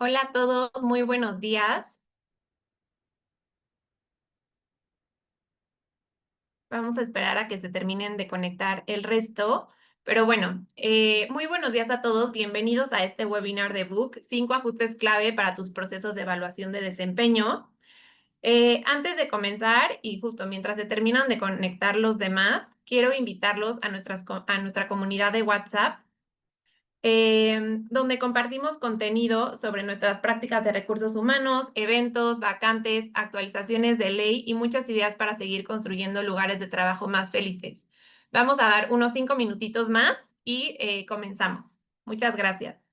Hola a todos, muy buenos días. Vamos a esperar a que se terminen de conectar el resto. Pero bueno, muy buenos días a todos. Bienvenidos a este webinar de Book, 5 ajustes clave para tus procesos de evaluación de desempeño. Antes de comenzar, y justo mientras se terminan de conectar los demás, quiero invitarlos a a nuestra comunidad de WhatsApp, donde compartimos contenido sobre nuestras prácticas de recursos humanos, eventos, vacantes, actualizaciones de ley y muchas ideas para seguir construyendo lugares de trabajo más felices. Vamos a dar unos 5 minutitos más y comenzamos. Muchas gracias.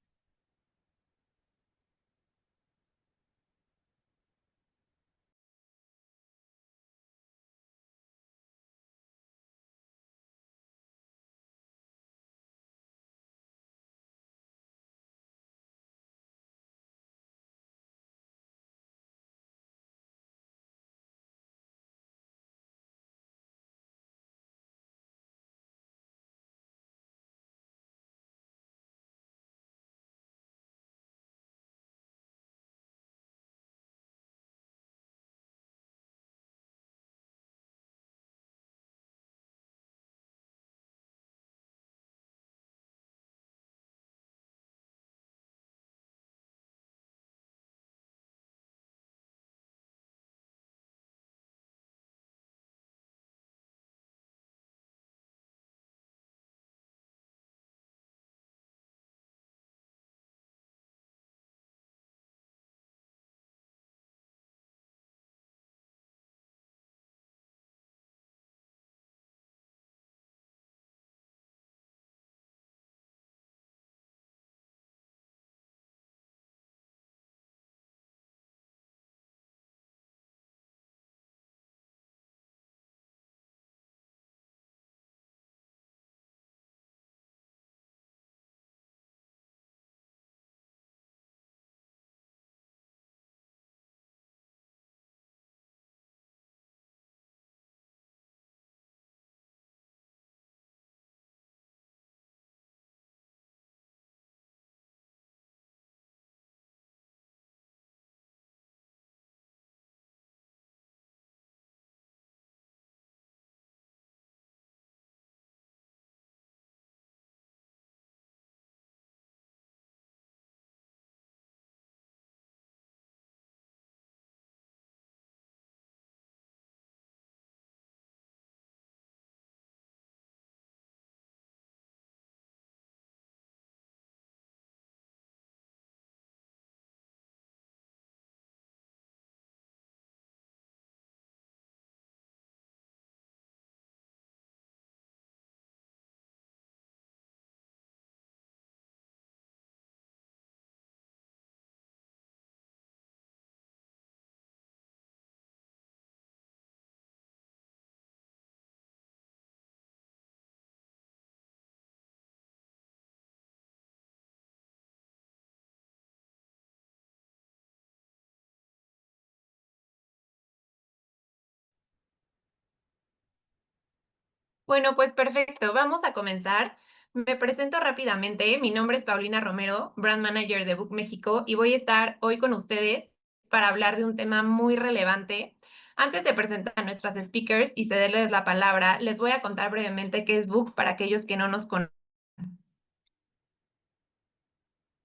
Bueno, pues perfecto, vamos a comenzar. Me presento rápidamente. Mi nombre es Paulina Romero, Brand Manager de Book México, y voy a estar hoy con ustedes para hablar de un tema muy relevante. Antes de presentar a nuestras speakers y cederles la palabra, les voy a contar brevemente qué es Book para aquellos que no nos conocen.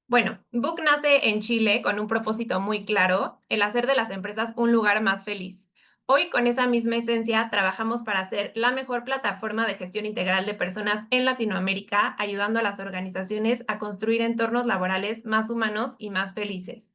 Bueno, Book nace en Chile con un propósito muy claro, el hacer de las empresas un lugar más feliz. Hoy, con esa misma esencia, trabajamos para ser la mejor plataforma de gestión integral de personas en Latinoamérica, ayudando a las organizaciones a construir entornos laborales más humanos y más felices.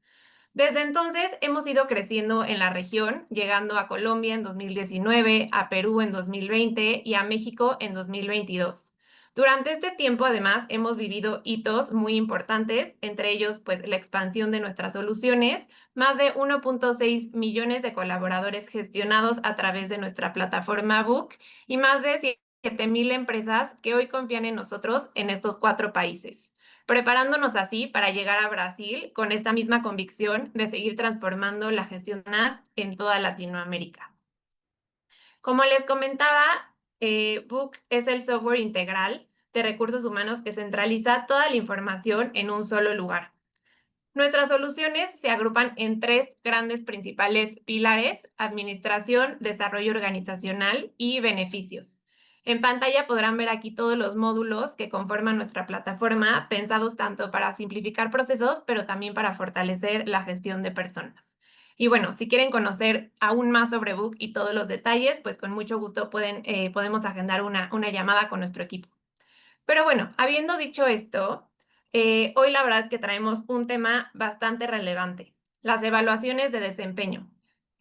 Desde entonces hemos ido creciendo en la región, llegando a Colombia en 2019, a Perú en 2020 y a México en 2022. Durante este tiempo, además, hemos vivido hitos muy importantes, entre ellos, pues, la expansión de nuestras soluciones, más de 1.6 millones de colaboradores gestionados a través de nuestra plataforma Book y más de 7,000 empresas que hoy confían en nosotros en estos 4 países, preparándonos así para llegar a Brasil con esta misma convicción de seguir transformando la gestión en toda Latinoamérica. Como les comentaba, Book es el software integral de recursos humanos que centraliza toda la información en un solo lugar. Nuestras soluciones se agrupan en tres grandes principales pilares: administración, desarrollo organizacional y beneficios. En pantalla podrán ver aquí todos los módulos que conforman nuestra plataforma, pensados tanto para simplificar procesos, pero también para fortalecer la gestión de personas. Y bueno, si quieren conocer aún más sobre Book y todos los detalles, pues con mucho gusto podemos agendar una llamada con nuestro equipo. Pero bueno, habiendo dicho esto, hoy la verdad es que traemos un tema bastante relevante: las evaluaciones de desempeño.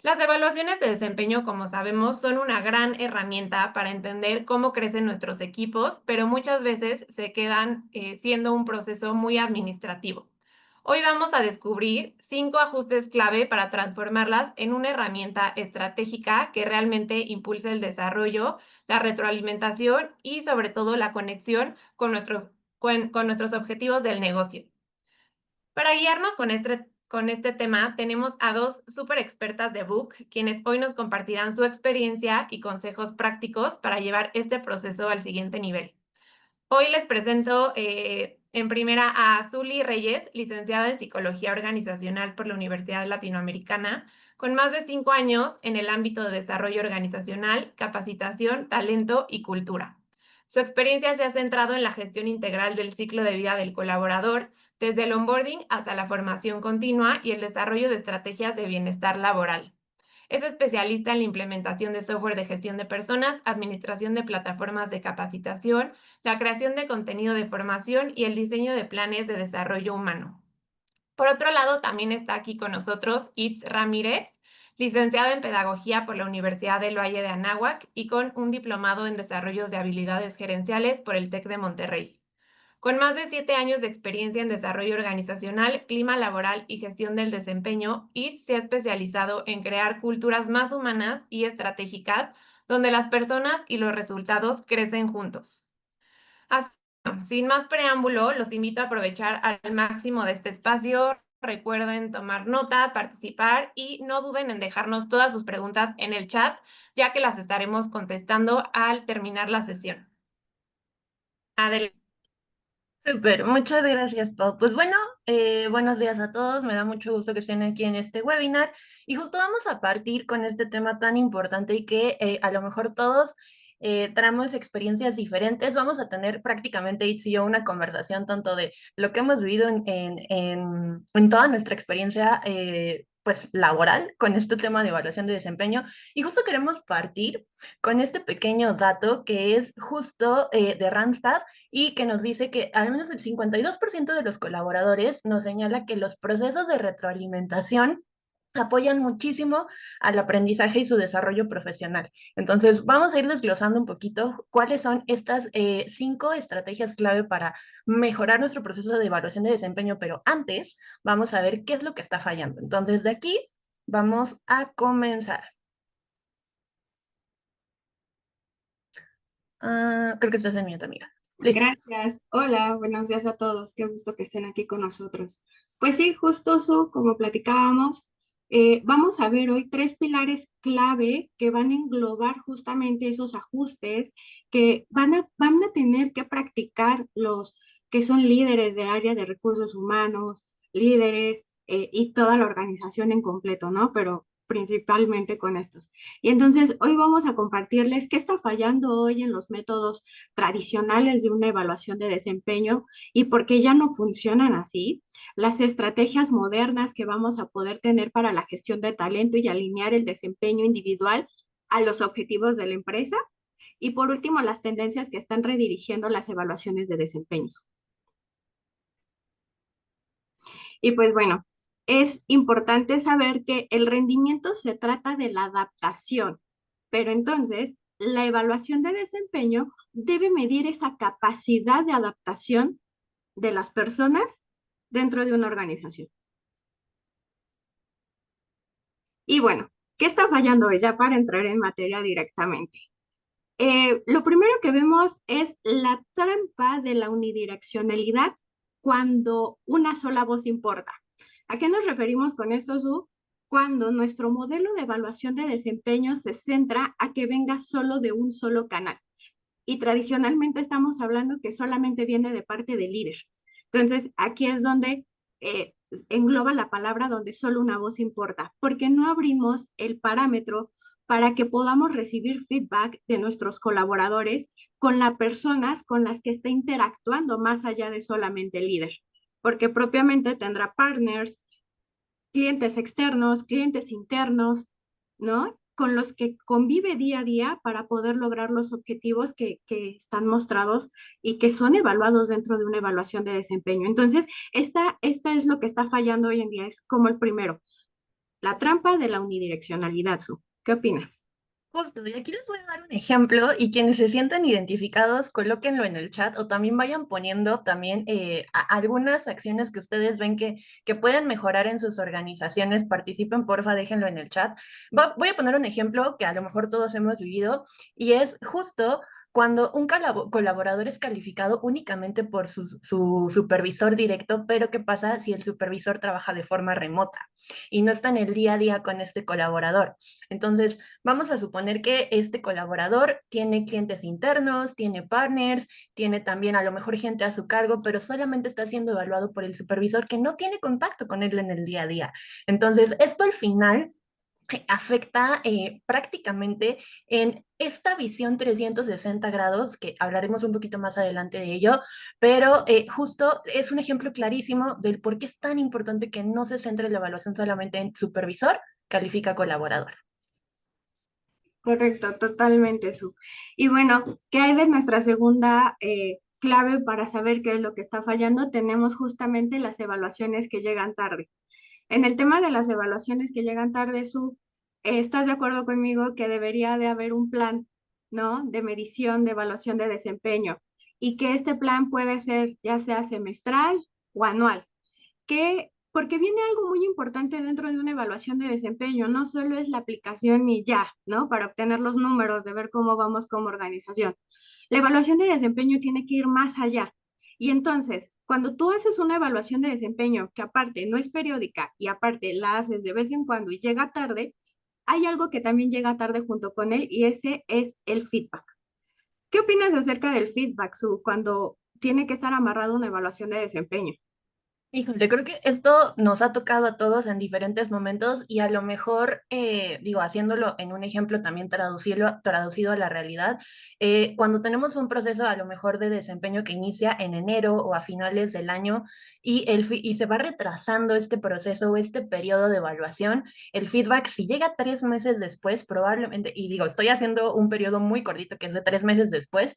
Las evaluaciones de desempeño, como sabemos, son una gran herramienta para entender cómo crecen nuestros equipos, pero muchas veces se quedan siendo un proceso muy administrativo. Hoy vamos a descubrir 5 ajustes clave para transformarlas en una herramienta estratégica que realmente impulse el desarrollo, la retroalimentación y sobre todo la conexión con nuestros objetivos del negocio. Para guiarnos con este tema, tenemos a dos súper expertas de Book, quienes hoy nos compartirán su experiencia y consejos prácticos para llevar este proceso al siguiente nivel. Hoy les presento en primera a Zuli Reyes, licenciada en Psicología Organizacional por la Universidad Latinoamericana, con más de 5 años en el ámbito de desarrollo organizacional, capacitación, talento y cultura. Su experiencia se ha centrado en la gestión integral del ciclo de vida del colaborador, desde el onboarding hasta la formación continua y el desarrollo de estrategias de bienestar laboral. Es especialista en la implementación de software de gestión de personas, administración de plataformas de capacitación, la creación de contenido de formación y el diseño de planes de desarrollo humano. Por otro lado, también está aquí con nosotros Itz Ramírez, licenciado en Pedagogía por la Universidad del Valle de Anáhuac y con un diplomado en Desarrollos de Habilidades Gerenciales por el TEC de Monterrey. Con más de 7 años de experiencia en desarrollo organizacional, clima laboral y gestión del desempeño, Itz se ha especializado en crear culturas más humanas y estratégicas, donde las personas y los resultados crecen juntos. Así, sin más preámbulo, los invito a aprovechar al máximo de este espacio. Recuerden tomar nota, participar y no duden en dejarnos todas sus preguntas en el chat, ya que las estaremos contestando al terminar la sesión. Adelante. Súper, muchas gracias, Pau. Pues bueno, buenos días a todos. Me da mucho gusto que estén aquí en este webinar. Y justo vamos a partir con este tema tan importante y que a lo mejor todos traemos experiencias diferentes. Vamos a tener prácticamente, Itz y yo, una conversación tanto de lo que hemos vivido en toda nuestra experiencia pues laboral con este tema de evaluación de desempeño. Y justo queremos partir con este pequeño dato que es justo de Randstad y que nos dice que al menos el 52% de los colaboradores nos señala que los procesos de retroalimentación apoyan muchísimo al aprendizaje y su desarrollo profesional. Entonces, vamos a ir desglosando un poquito cuáles son estas 5 estrategias clave para mejorar nuestro proceso de evaluación de desempeño, pero antes vamos a ver qué es lo que está fallando. Entonces, de aquí vamos a comenzar. Creo que estás en mute, amiga. Listo. Gracias. Hola, buenos días a todos. Qué gusto que estén aquí con nosotros. Pues sí, justo su, como platicábamos, vamos a ver hoy 3 pilares clave que van a englobar justamente esos ajustes que van a tener que practicar los que son líderes de área de recursos humanos, líderes y toda la organización en completo, ¿no? Pero principalmente con estos. Y entonces hoy vamos a compartirles qué está fallando hoy en los métodos tradicionales de una evaluación de desempeño y por qué ya no funcionan así, las estrategias modernas que vamos a poder tener para la gestión de talento y alinear el desempeño individual a los objetivos de la empresa y por último las tendencias que están redirigiendo las evaluaciones de desempeño. Y pues bueno, es importante saber que el rendimiento se trata de la adaptación, pero entonces la evaluación de desempeño debe medir esa capacidad de adaptación de las personas dentro de una organización. Y bueno, ¿qué está fallando hoy? Ya para entrar en materia directamente. Lo primero que vemos es la trampa de la unidireccionalidad cuando una sola voz importa. ¿A qué nos referimos con esto, Su? Cuando nuestro modelo de evaluación de desempeño se centra a que venga solo de un solo canal. Y tradicionalmente estamos hablando que solamente viene de parte del líder. Entonces, aquí es donde engloba la palabra donde solo una voz importa, porque no abrimos el parámetro para que podamos recibir feedback de nuestros colaboradores con las personas con las que está interactuando más allá de solamente el líder, porque propiamente tendrá partners, clientes externos, clientes internos, ¿no? Con los que convive día a día para poder lograr los objetivos que están mostrados y que son evaluados dentro de una evaluación de desempeño. Entonces, esta es lo que está fallando hoy en día, es como el primero, la trampa de la unidireccionalidad, Su. ¿Qué opinas? Justo, y aquí les voy a dar un ejemplo y quienes se sientan identificados, colóquenlo en el chat o también vayan poniendo también algunas acciones que ustedes ven que pueden mejorar en sus organizaciones. Participen, porfa, déjenlo en el chat. Voy a poner un ejemplo que a lo mejor todos hemos vivido y es justo cuando un colaborador es calificado únicamente por su supervisor directo, pero ¿qué pasa si el supervisor trabaja de forma remota y no está en el día a día con este colaborador? Entonces, vamos a suponer que este colaborador tiene clientes internos, tiene partners, tiene también a lo mejor gente a su cargo, pero solamente está siendo evaluado por el supervisor que no tiene contacto con él en el día a día. Entonces, esto al final afecta prácticamente en esta visión 360 grados, que hablaremos un poquito más adelante de ello, pero justo es un ejemplo clarísimo del por qué es tan importante que no se centre la evaluación solamente en supervisor, califica colaborador. Correcto, totalmente, Su. Y bueno, ¿qué hay de nuestra segunda clave para saber qué es lo que está fallando? Tenemos justamente las evaluaciones que llegan tarde. En el tema de las evaluaciones que llegan tarde, Su, ¿estás de acuerdo conmigo que debería de haber un plan, ¿no? De medición, de evaluación de desempeño y que este plan puede ser ya sea semestral o anual? Porque viene algo muy importante dentro de una evaluación de desempeño, no solo es la aplicación y ya, ¿no? Para obtener los números, de ver cómo vamos como organización. La evaluación de desempeño tiene que ir más allá. Y entonces, cuando tú haces una evaluación de desempeño que aparte no es periódica y aparte la haces de vez en cuando y llega tarde, hay algo que también llega tarde junto con él y ese es el feedback. ¿Qué opinas acerca del feedback, Su, cuando tiene que estar amarrado a una evaluación de desempeño? Híjole, creo que esto nos ha tocado a todos en diferentes momentos y a lo mejor, digo, haciéndolo en un ejemplo también traducido a la realidad, cuando tenemos un proceso a lo mejor de desempeño que inicia en enero o a finales del año y se va retrasando este proceso o este periodo de evaluación, el feedback, si llega 3 meses después, probablemente, y digo, estoy haciendo un periodo muy cortito que es de 3 meses después,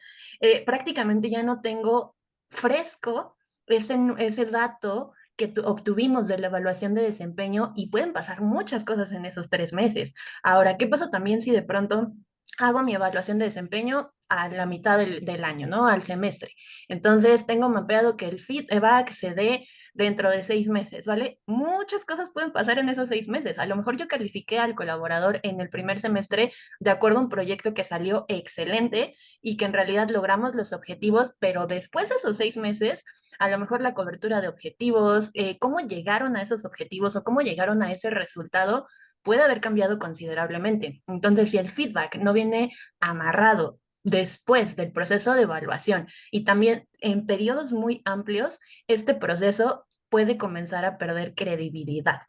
prácticamente ya no tengo fresco ese dato que obtuvimos de la evaluación de desempeño y pueden pasar muchas cosas en esos 3 meses. Ahora, ¿qué pasa también si de pronto hago mi evaluación de desempeño a la mitad del año, ¿no? Al semestre? Entonces, tengo mapeado que el feedback se dé dentro de 6 meses, ¿vale? Muchas cosas pueden pasar en esos 6 meses. A lo mejor yo califiqué al colaborador en el primer semestre de acuerdo a un proyecto que salió excelente y que en realidad logramos los objetivos, pero después de esos 6 meses a lo mejor la cobertura de objetivos, cómo llegaron a esos objetivos o cómo llegaron a ese resultado puede haber cambiado considerablemente. Entonces, si el feedback no viene amarrado después del proceso de evaluación y también en periodos muy amplios, este proceso puede comenzar a perder credibilidad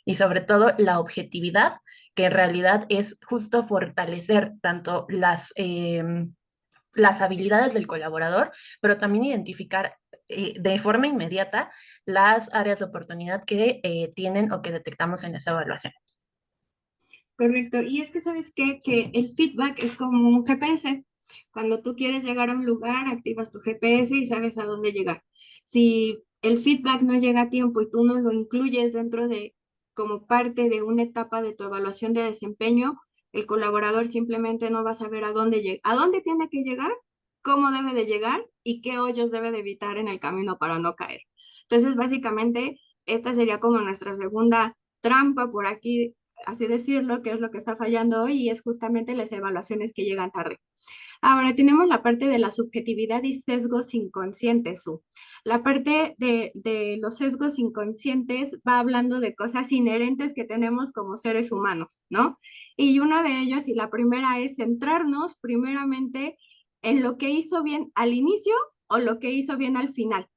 y sobre todo la objetividad, que en realidad es justo fortalecer tanto las habilidades del colaborador, pero también identificar de forma inmediata las áreas de oportunidad que tienen o que detectamos en esa evaluación. Correcto. Y es que, ¿sabes qué? Que el feedback es como un GPS. Cuando tú quieres llegar a un lugar, activas tu GPS y sabes a dónde llegar. Si el feedback no llega a tiempo y tú no lo incluyes dentro de, como parte de una etapa de tu evaluación de desempeño, el colaborador simplemente no va a saber a dónde tiene que llegar, cómo debe de llegar y qué hoyos debe de evitar en el camino para no caer. Entonces, básicamente, esta sería como nuestra segunda trampa por aquí, así decirlo, que es lo que está fallando hoy y es justamente las evaluaciones que llegan tarde. Ahora tenemos la parte de la subjetividad y sesgos inconscientes, Su. La parte de los sesgos inconscientes va hablando de cosas inherentes que tenemos como seres humanos, ¿no? Y una de ellas, y la primera es centrarnos primeramente en lo que hizo bien al inicio o lo que hizo bien al final.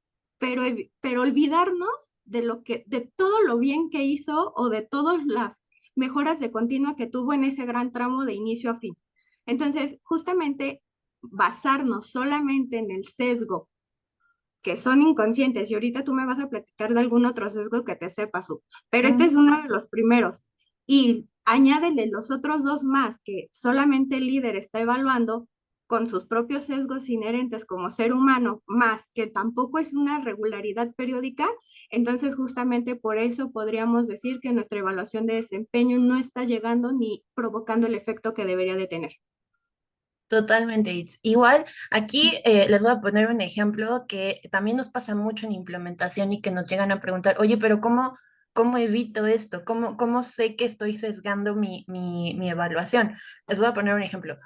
pero olvidarnos de todo lo bien que hizo o de todas las mejoras de continua que tuvo en ese gran tramo de inicio a fin. Entonces, justamente basarnos solamente en el sesgo que son inconscientes, y ahorita tú me vas a platicar de algún otro sesgo que te sepas, pero este es Ujú. uno de los primeros. Y añádele los otros dos más que solamente el líder está evaluando con sus propios sesgos inherentes como ser humano, más que tampoco es una regularidad periódica, entonces justamente por eso podríamos decir que nuestra evaluación de desempeño no está llegando ni provocando el efecto que debería de tener. Totalmente. Igual, aquí les voy a poner un ejemplo que también nos pasa mucho en implementación y que nos llegan a preguntar, oye, pero ¿cómo evito esto? ¿Cómo sé que estoy sesgando mi evaluación? Les voy a poner un ejemplo.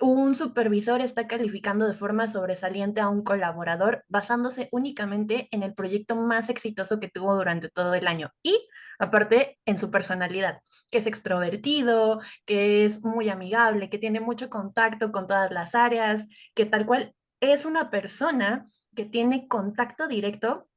Un supervisor está calificando de forma sobresaliente a un colaborador basándose únicamente en el proyecto más exitoso que tuvo durante todo el año y, aparte, en su personalidad, que es extrovertido, que es muy amigable, que tiene mucho contacto con todas las áreas, que tal cual es una persona que tiene contacto directo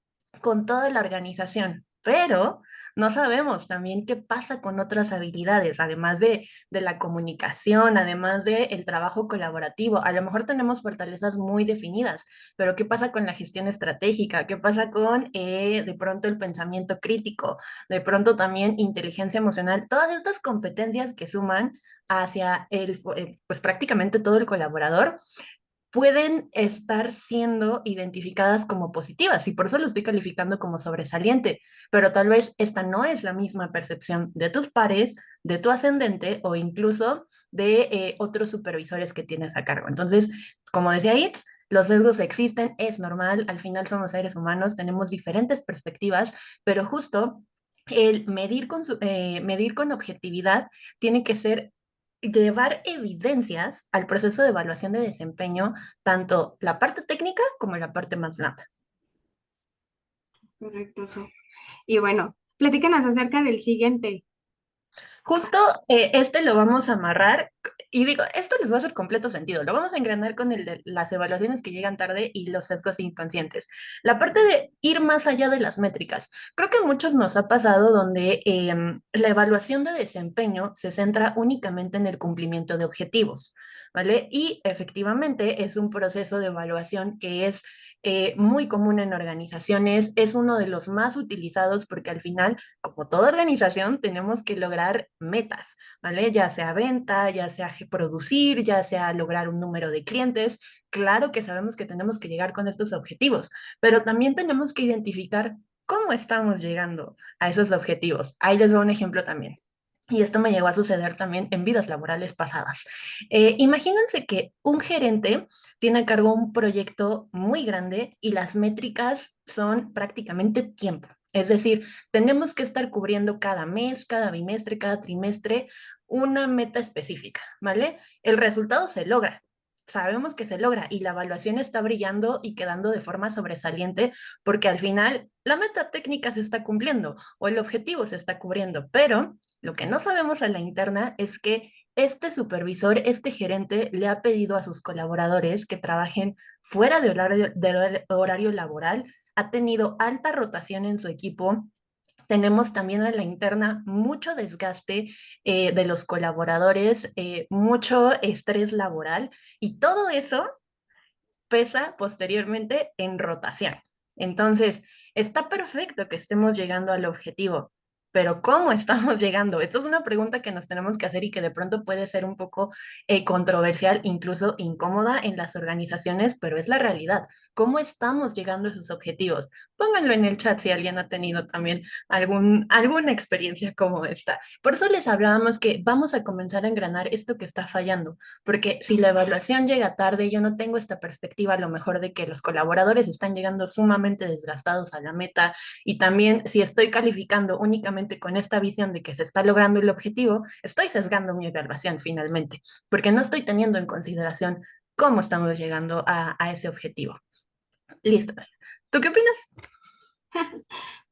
con toda la organización, pero no sabemos también qué pasa con otras habilidades, además de la comunicación, además del trabajo colaborativo. A lo mejor tenemos fortalezas muy definidas, pero ¿qué pasa con la gestión estratégica? ¿Qué pasa con de pronto el pensamiento crítico? De pronto también inteligencia emocional, todas estas competencias que suman hacia pues prácticamente todo el colaborador pueden estar siendo identificadas como positivas y por eso lo estoy calificando como sobresaliente, pero tal vez esta no es la misma percepción de tus pares, de tu ascendente o incluso de otros supervisores que tienes a cargo. Entonces, como decía Itz, los sesgos existen, es normal, al final somos seres humanos, tenemos diferentes perspectivas, pero justo el medir con objetividad tiene que ser llevar evidencias al proceso de evaluación de desempeño, tanto la parte técnica como la parte más blanda. Correcto, eso. Y bueno, platícanos acerca del siguiente. Justo este lo vamos a amarrar y digo, esto les va a hacer completo sentido. Lo vamos a engranar con el de las evaluaciones que llegan tarde y los sesgos inconscientes. La parte de ir más allá de las métricas. Creo que a muchos nos ha pasado donde la evaluación de desempeño se centra únicamente en el cumplimiento de objetivos, ¿vale? Y efectivamente es un proceso de evaluación que es muy común en organizaciones, es uno de los más utilizados porque al final, como toda organización, tenemos que lograr metas, ¿vale? Ya sea venta, ya sea producir, ya sea lograr un número de clientes. Claro que sabemos que tenemos que llegar con estos objetivos, pero también tenemos que identificar cómo estamos llegando a esos objetivos. Ahí les doy un ejemplo también. Y esto me llegó a suceder también en vidas laborales pasadas. Imagínense que un gerente tiene a cargo un proyecto muy grande y las métricas son prácticamente tiempo. Es decir, tenemos que estar cubriendo cada mes, cada bimestre, cada trimestre una meta específica, ¿vale? El resultado se logra. Sabemos que se logra y la evaluación está brillando y quedando de forma sobresaliente porque al final la meta técnica se está cumpliendo o el objetivo se está cubriendo, pero lo que no sabemos a la interna es que este supervisor, este gerente, le ha pedido a sus colaboradores que trabajen fuera de horario laboral, ha tenido alta rotación en su equipo. Tenemos también a la interna mucho desgaste de los colaboradores, mucho estrés laboral y todo eso pesa posteriormente en rotación. Entonces, está perfecto que estemos llegando al objetivo, pero ¿cómo estamos llegando? Esta es una pregunta que nos tenemos que hacer y que de pronto puede ser un poco controversial, incluso incómoda en las organizaciones, pero es la realidad. ¿Cómo estamos llegando a esos objetivos? Pónganlo en el chat si alguien ha tenido también alguna experiencia como esta. Por eso les hablábamos que vamos a comenzar a engranar esto que está fallando, porque si la evaluación llega tarde, yo no tengo esta perspectiva a lo mejor de que los colaboradores están llegando sumamente desgastados a la meta y también si estoy calificando únicamente con esta visión de que se está logrando el objetivo, estoy sesgando mi evaluación finalmente, porque no estoy teniendo en consideración cómo estamos llegando a ese objetivo. Listo. ¿Tú qué opinas?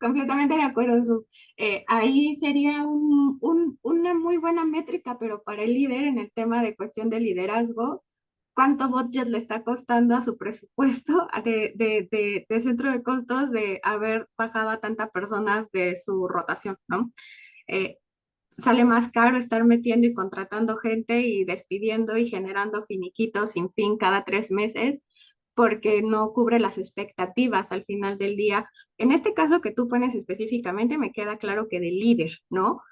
Completamente de acuerdo, Su. Ahí sería una muy buena métrica, pero para el líder en el tema de cuestión de liderazgo, cuánto budget le está costando a su presupuesto de centro de costos de haber bajado a tantas personas de su rotación, ¿no? Eh, Sale más caro estar metiendo y contratando gente y despidiendo y generando finiquitos sin fin cada 3 meses porque no cubre las expectativas al final del día. En este caso que tú pones específicamente, me queda claro que de líder, ¿no?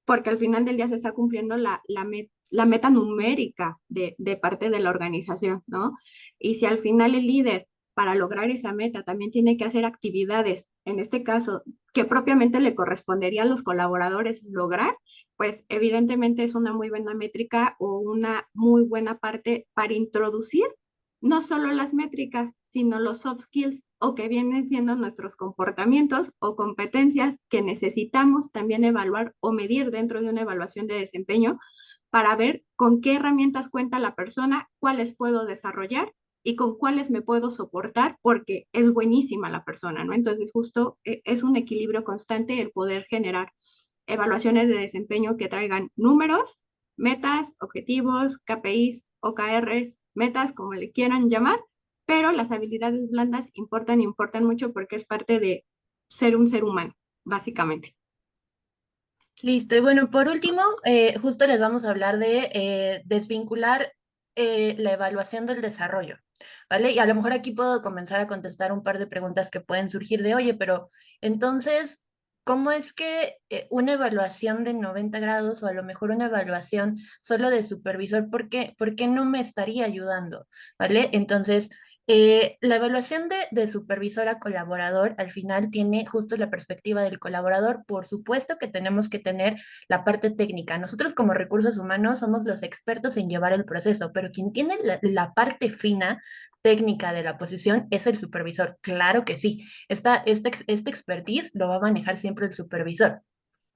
Porque al final del día se está cumpliendo la meta numérica de parte de la organización, ¿no? Y si al final el líder, para lograr esa meta, también tiene que hacer actividades, en este caso, que propiamente le correspondería a los colaboradores lograr, pues evidentemente es una muy buena métrica o una muy buena parte para introducir no solo las métricas, sino los soft skills o que vienen siendo nuestros comportamientos o competencias que necesitamos también evaluar o medir dentro de una evaluación de desempeño para ver con qué herramientas cuenta la persona, cuáles puedo desarrollar y con cuáles me puedo soportar porque es buenísima la persona, ¿no? Entonces, justo es un equilibrio constante el poder generar evaluaciones de desempeño que traigan números, metas, objetivos, KPIs, OKRs, metas, como le quieran llamar, pero las habilidades blandas importan mucho porque es parte de ser un ser humano, básicamente. Listo, y bueno, por último, justo les vamos a hablar de desvincular la evaluación del desarrollo, ¿vale? Y a lo mejor aquí puedo comenzar a contestar un par de preguntas que pueden surgir de, oye, pero entonces, ¿cómo es que una evaluación de 90 grados o a lo mejor una evaluación solo de supervisor, por qué no me estaría ayudando? ¿Vale? Entonces, la evaluación de supervisor a colaborador al final tiene justo la perspectiva del colaborador. Por supuesto que tenemos que tener la parte técnica. Nosotros como recursos humanos somos los expertos en llevar el proceso, pero quien tiene la parte fina técnica de la posición es el supervisor. Claro que sí. Esta expertise lo va a manejar siempre el supervisor.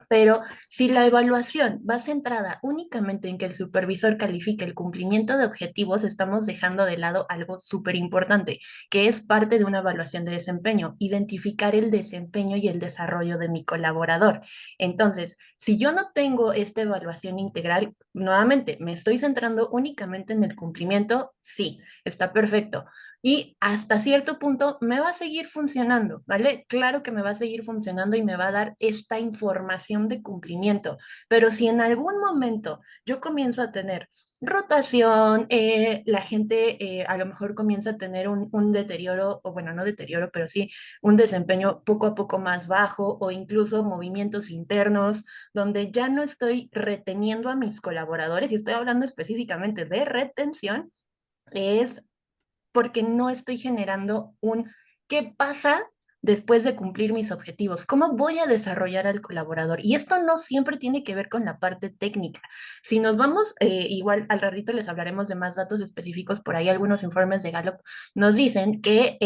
Pero si la evaluación va centrada únicamente en que el supervisor califique el cumplimiento de objetivos, estamos dejando de lado algo súper importante, que es parte de una evaluación de desempeño, identificar el desempeño y el desarrollo de mi colaborador. Entonces, si yo no tengo esta evaluación integral, nuevamente, ¿me estoy centrando únicamente en el cumplimiento? Sí, está perfecto. Y hasta cierto punto me va a seguir funcionando, ¿vale? Claro que me va a seguir funcionando y me va a dar esta información de cumplimiento, pero si en algún momento yo comienzo a tener rotación, la gente a lo mejor comienza a tener un deterioro, o bueno, no deterioro, pero sí un desempeño poco a poco más bajo o incluso movimientos internos donde ya no estoy reteniendo a mis colaboradores, y estoy hablando específicamente de retención, es porque no estoy generando un ¿qué pasa después de cumplir mis objetivos? ¿Cómo voy a desarrollar al colaborador? Y esto no siempre tiene que ver con la parte técnica. Si nos vamos, igual al ratito les hablaremos de más datos específicos, por ahí algunos informes de Gallup nos dicen que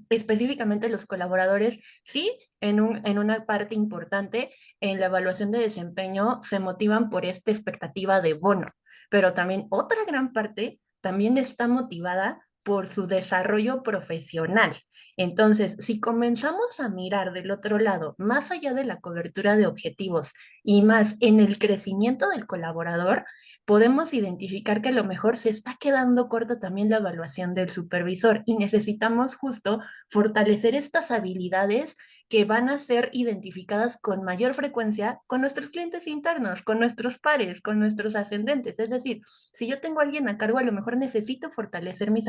específicamente los colaboradores, sí, en una parte importante en la evaluación de desempeño se motivan por esta expectativa de bono, pero también otra gran parte también está motivada por su desarrollo profesional. Entonces, si comenzamos a mirar del otro lado, más allá de la cobertura de objetivos y más en el crecimiento del colaborador, podemos identificar que a lo mejor se está quedando corta también la evaluación del supervisor y necesitamos justo fortalecer estas habilidades que van a ser identificadas con mayor frecuencia con nuestros clientes internos, con nuestros pares, con nuestros ascendentes. Es decir, si yo tengo a alguien a cargo, a lo mejor necesito fortalecer mis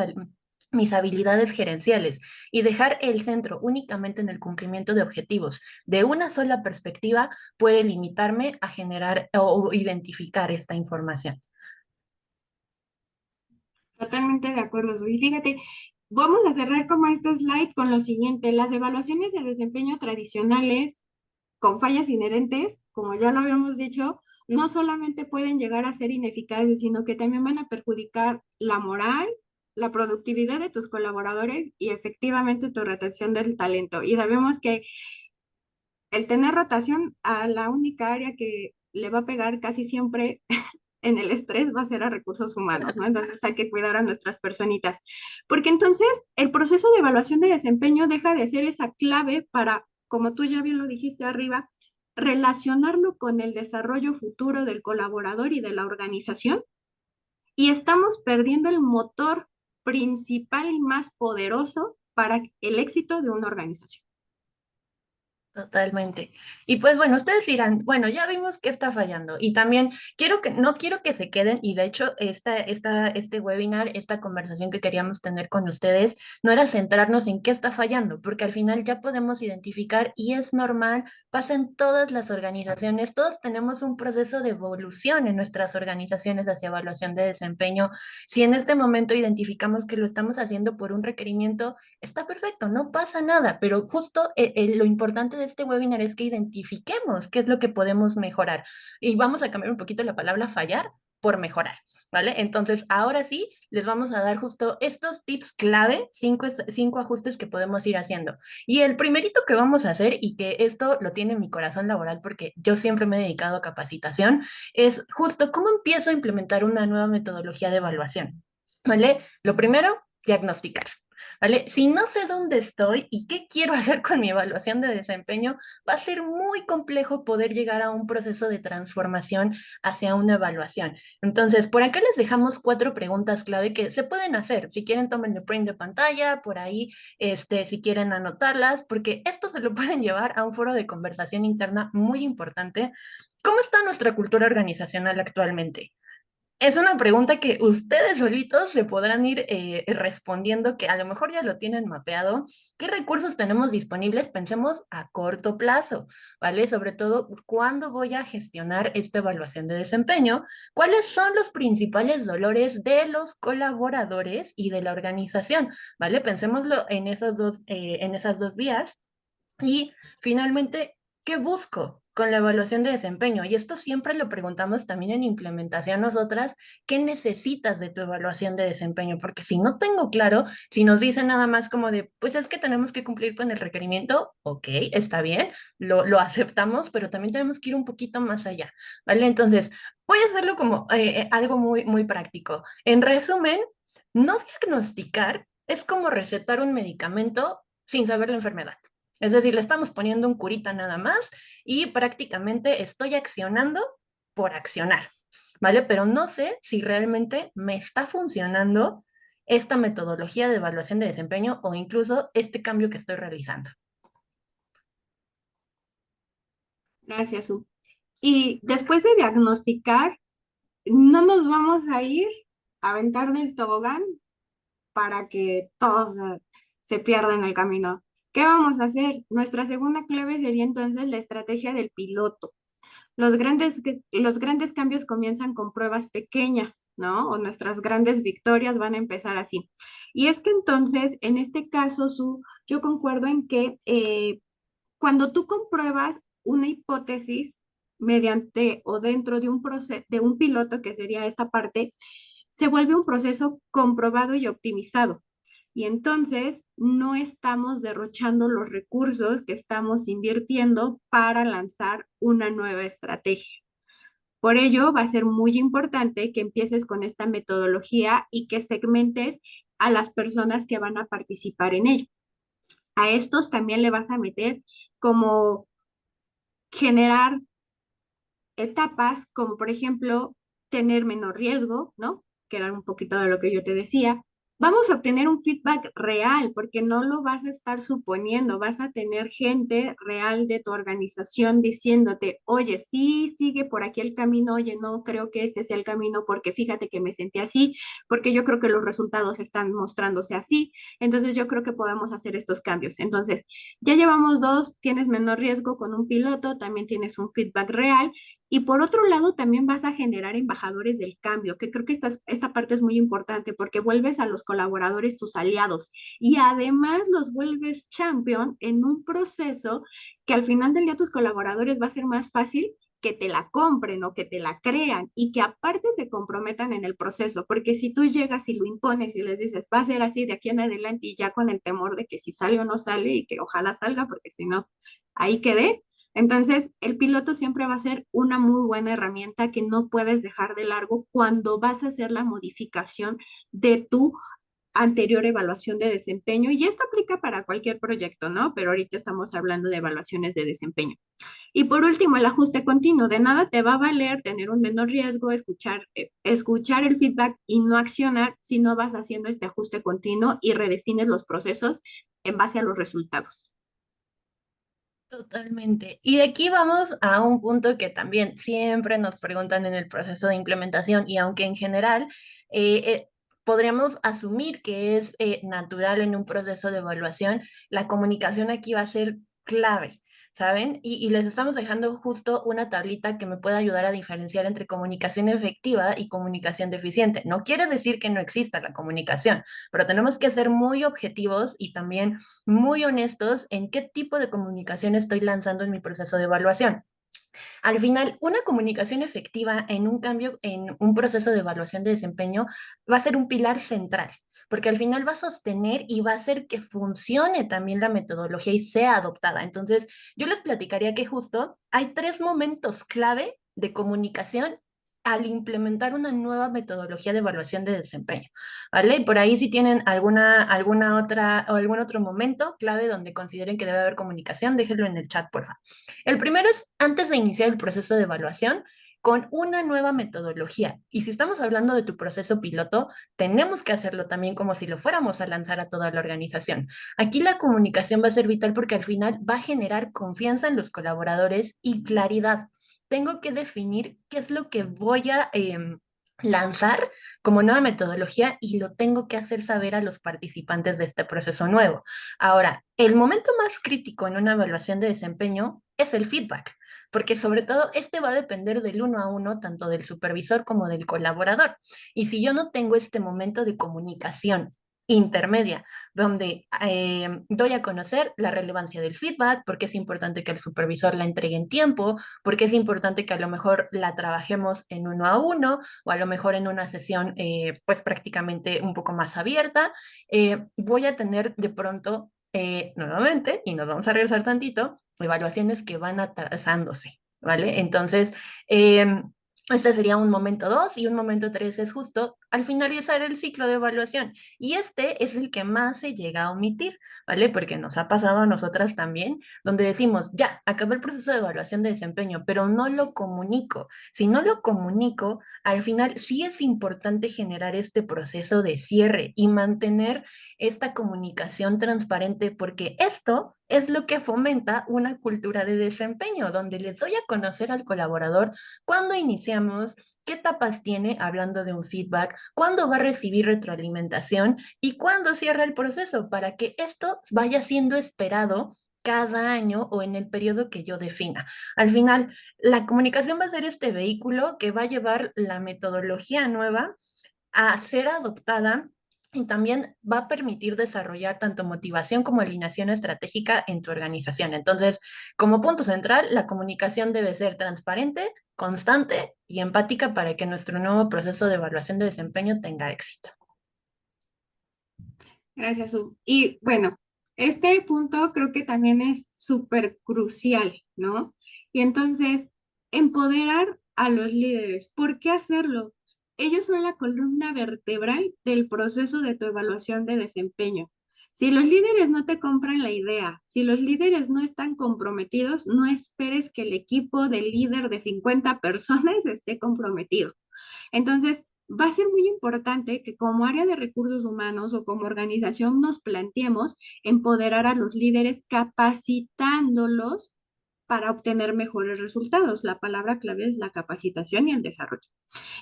habilidades gerenciales y dejar el centro únicamente en el cumplimiento de objetivos de una sola perspectiva puede limitarme a generar o identificar esta información. Totalmente de acuerdo. Y fíjate, vamos a cerrar como este slide con lo siguiente. Las evaluaciones de desempeño tradicionales con fallas inherentes, como ya lo habíamos dicho, no solamente pueden llegar a ser ineficaces, sino que también van a perjudicar la moral, la productividad de tus colaboradores y efectivamente tu retención del talento. Y sabemos que el tener rotación a la única área que le va a pegar casi siempre en el estrés va a ser a recursos humanos, ¿no? Entonces hay que cuidar a nuestras personitas, porque entonces el proceso de evaluación de desempeño deja de ser esa clave para, como tú ya bien lo dijiste arriba, relacionarlo con el desarrollo futuro del colaborador y de la organización y estamos perdiendo el motor principal y más poderoso para el éxito de una organización. Totalmente. Y pues bueno, ustedes dirán, bueno, ya vimos que está fallando y también no quiero que se queden y de hecho este webinar, esta conversación que queríamos tener con ustedes no era centrarnos en qué está fallando, porque al final ya podemos identificar y es normal, pasa en todas las organizaciones, todos tenemos un proceso de evolución en nuestras organizaciones hacia evaluación de desempeño. Si en este momento identificamos que lo estamos haciendo por un requerimiento, está perfecto, no pasa nada, pero justo lo importante de este webinar es que identifiquemos qué es lo que podemos mejorar. Y vamos a cambiar un poquito la palabra fallar por mejorar, ¿vale? Entonces, ahora sí, les vamos a dar justo estos tips clave, cinco ajustes que podemos ir haciendo. Y el primerito que vamos a hacer, y que esto lo tiene en mi corazón laboral porque yo siempre me he dedicado a capacitación, es justo cómo empiezo a implementar una nueva metodología de evaluación, ¿vale? Lo primero, diagnosticar. ¿Vale? Si no sé dónde estoy y qué quiero hacer con mi evaluación de desempeño, va a ser muy complejo poder llegar a un proceso de transformación hacia una evaluación. Entonces, por acá les dejamos 4 preguntas clave que se pueden hacer. Si quieren, tomen el print de pantalla, por ahí, si quieren anotarlas, porque esto se lo pueden llevar a un foro de conversación interna muy importante. ¿Cómo está nuestra cultura organizacional actualmente? Es una pregunta que ustedes solitos se podrán ir respondiendo, que a lo mejor ya lo tienen mapeado. ¿Qué recursos tenemos disponibles? Pensemos a corto plazo, ¿vale? Sobre todo, ¿cuándo voy a gestionar esta evaluación de desempeño? ¿Cuáles son los principales dolores de los colaboradores y de la organización? ¿Vale? Pensémoslo en esas dos vías. Y finalmente, ¿qué busco con la evaluación de desempeño? Y esto siempre lo preguntamos también en implementación nosotras, ¿qué necesitas de tu evaluación de desempeño? Porque si no tengo claro, si nos dicen nada más como de, pues es que tenemos que cumplir con el requerimiento, ok, está bien, lo aceptamos, pero también tenemos que ir un poquito más allá, ¿vale? Entonces, voy a hacerlo como algo muy, muy práctico. En resumen, no diagnosticar es como recetar un medicamento sin saber la enfermedad. Es decir, le estamos poniendo un curita nada más y prácticamente estoy accionando por accionar, ¿vale? Pero no sé si realmente me está funcionando esta metodología de evaluación de desempeño o incluso este cambio que estoy realizando. Gracias, Su. Y después de diagnosticar, no nos vamos a ir a aventar del tobogán para que todos se pierdan en el camino. ¿Qué vamos a hacer? Nuestra segunda clave sería entonces la estrategia del piloto. Los grandes cambios comienzan con pruebas pequeñas, ¿no? O nuestras grandes victorias van a empezar así. Y es que entonces, en este caso, yo concuerdo en que cuando tú compruebas una hipótesis mediante o dentro de un proceso, de un piloto, que sería esta parte, se vuelve un proceso comprobado y optimizado. Y entonces no estamos derrochando los recursos que estamos invirtiendo para lanzar una nueva estrategia. Por ello, va a ser muy importante que empieces con esta metodología y que segmentes a las personas que van a participar en ello. A estos también le vas a meter como generar etapas, como por ejemplo tener menor riesgo, ¿no? Que era un poquito de lo que yo te decía. Vamos a obtener un feedback real, porque no lo vas a estar suponiendo, vas a tener gente real de tu organización diciéndote, oye, sí, sigue por aquí el camino, oye, no creo que este sea el camino, porque fíjate que me sentí así, porque yo creo que los resultados están mostrándose así, entonces yo creo que podemos hacer estos cambios. Entonces, ya llevamos dos, tienes menor riesgo con un piloto, también tienes un feedback real y por otro lado, también vas a generar embajadores del cambio, que creo que esta parte es muy importante porque vuelves a los colaboradores tus aliados y además los vuelves champion en un proceso que al final del día a tus colaboradores va a ser más fácil que te la compren o que te la crean y que aparte se comprometan en el proceso, porque si tú llegas y lo impones y les dices, va a ser así de aquí en adelante y ya con el temor de que si sale o no sale y que ojalá salga, porque si no, ahí quedé. Entonces, el piloto siempre va a ser una muy buena herramienta que no puedes dejar de largo cuando vas a hacer la modificación de tu anterior evaluación de desempeño, y esto aplica para cualquier proyecto, ¿no? Pero ahorita estamos hablando de evaluaciones de desempeño. Y por último, el ajuste continuo. De nada te va a valer tener un menor riesgo, escuchar el feedback y no accionar si no vas haciendo este ajuste continuo y redefines los procesos en base a los resultados. Totalmente. Y de aquí vamos a un punto que también siempre nos preguntan en el proceso de implementación y aunque en general podríamos asumir que es natural en un proceso de evaluación, la comunicación aquí va a ser clave. ¿Saben? Y les estamos dejando justo una tablita que me puede ayudar a diferenciar entre comunicación efectiva y comunicación deficiente. No quiere decir que no exista la comunicación, pero tenemos que ser muy objetivos y también muy honestos en qué tipo de comunicación estoy lanzando en mi proceso de evaluación. Al final, una comunicación efectiva en un cambio, en un proceso de evaluación de desempeño, va a ser un pilar central, porque al final va a sostener y va a hacer que funcione también la metodología y sea adoptada. Entonces, yo les platicaría que justo hay tres momentos clave de comunicación al implementar una nueva metodología de evaluación de desempeño, ¿vale? Y por ahí si tienen alguna otra o algún otro momento clave donde consideren que debe haber comunicación, déjenlo en el chat, por favor. El primero es antes de iniciar el proceso de evaluación con una nueva metodología. Y si estamos hablando de tu proceso piloto, tenemos que hacerlo también como si lo fuéramos a lanzar a toda la organización. Aquí la comunicación va a ser vital porque al final va a generar confianza en los colaboradores y claridad. Tengo que definir qué es lo que voy a lanzar como nueva metodología y lo tengo que hacer saber a los participantes de este proceso nuevo. Ahora, el momento más crítico en una evaluación de desempeño es el feedback, porque sobre todo este va a depender del uno a uno, tanto del supervisor como del colaborador. Y si yo no tengo este momento de comunicación intermedia, donde doy a conocer la relevancia del feedback, porque es importante que el supervisor la entregue en tiempo, porque es importante que a lo mejor la trabajemos en uno a uno o a lo mejor en una sesión pues prácticamente un poco más abierta, voy a tener de pronto nuevamente, y nos vamos a regresar tantito, evaluaciones que van atrasándose, ¿vale? Entonces, este sería un momento 2 y un momento 3 es justo al finalizar el ciclo de evaluación. Y este es el que más se llega a omitir, ¿vale? Porque nos ha pasado a nosotras también, donde decimos, ya, acabé el proceso de evaluación de desempeño, pero no lo comunico. Si no lo comunico, al final sí es importante generar este proceso de cierre y mantener esta comunicación transparente, porque esto es lo que fomenta una cultura de desempeño, donde les doy a conocer al colaborador cuándo iniciamos, qué etapas tiene hablando de un feedback, cuándo va a recibir retroalimentación y cuándo cierra el proceso para que esto vaya siendo esperado cada año o en el periodo que yo defina. Al final, la comunicación va a ser este vehículo que va a llevar la metodología nueva a ser adoptada y también va a permitir desarrollar tanto motivación como alineación estratégica en tu organización. Entonces, como punto central, la comunicación debe ser transparente, constante y empática para que nuestro nuevo proceso de evaluación de desempeño tenga éxito. Gracias, Su. Y bueno, este punto creo que también es súper crucial, ¿no? Y entonces, empoderar a los líderes. ¿Por qué hacerlo? Ellos son la columna vertebral del proceso de tu evaluación de desempeño. Si los líderes no te compran la idea, si los líderes no están comprometidos, no esperes que el equipo de líder de 50 personas esté comprometido. Entonces, va a ser muy importante que como área de recursos humanos o como organización nos planteemos empoderar a los líderes capacitándolos para obtener mejores resultados. La palabra clave es la capacitación y el desarrollo.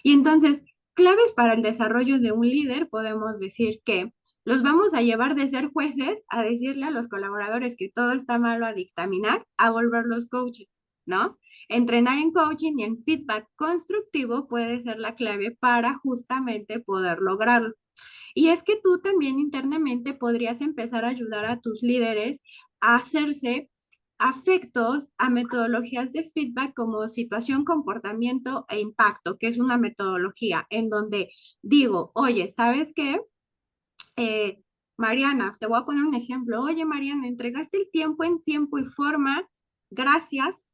Y entonces, claves para el desarrollo de un líder, podemos decir que los vamos a llevar de ser jueces a decirle a los colaboradores que todo está malo a dictaminar, a volverlos coaches, ¿no? Entrenar en coaching y en feedback constructivo puede ser la clave para justamente poder lograrlo. Y es que tú también internamente podrías empezar a ayudar a tus líderes a hacerse afectos a metodologías de feedback como situación, comportamiento e impacto, que es una metodología en donde digo, oye, ¿sabes qué? Mariana, te voy a poner un ejemplo. Oye, Mariana, entregaste el tiempo en tiempo y forma. Gracias.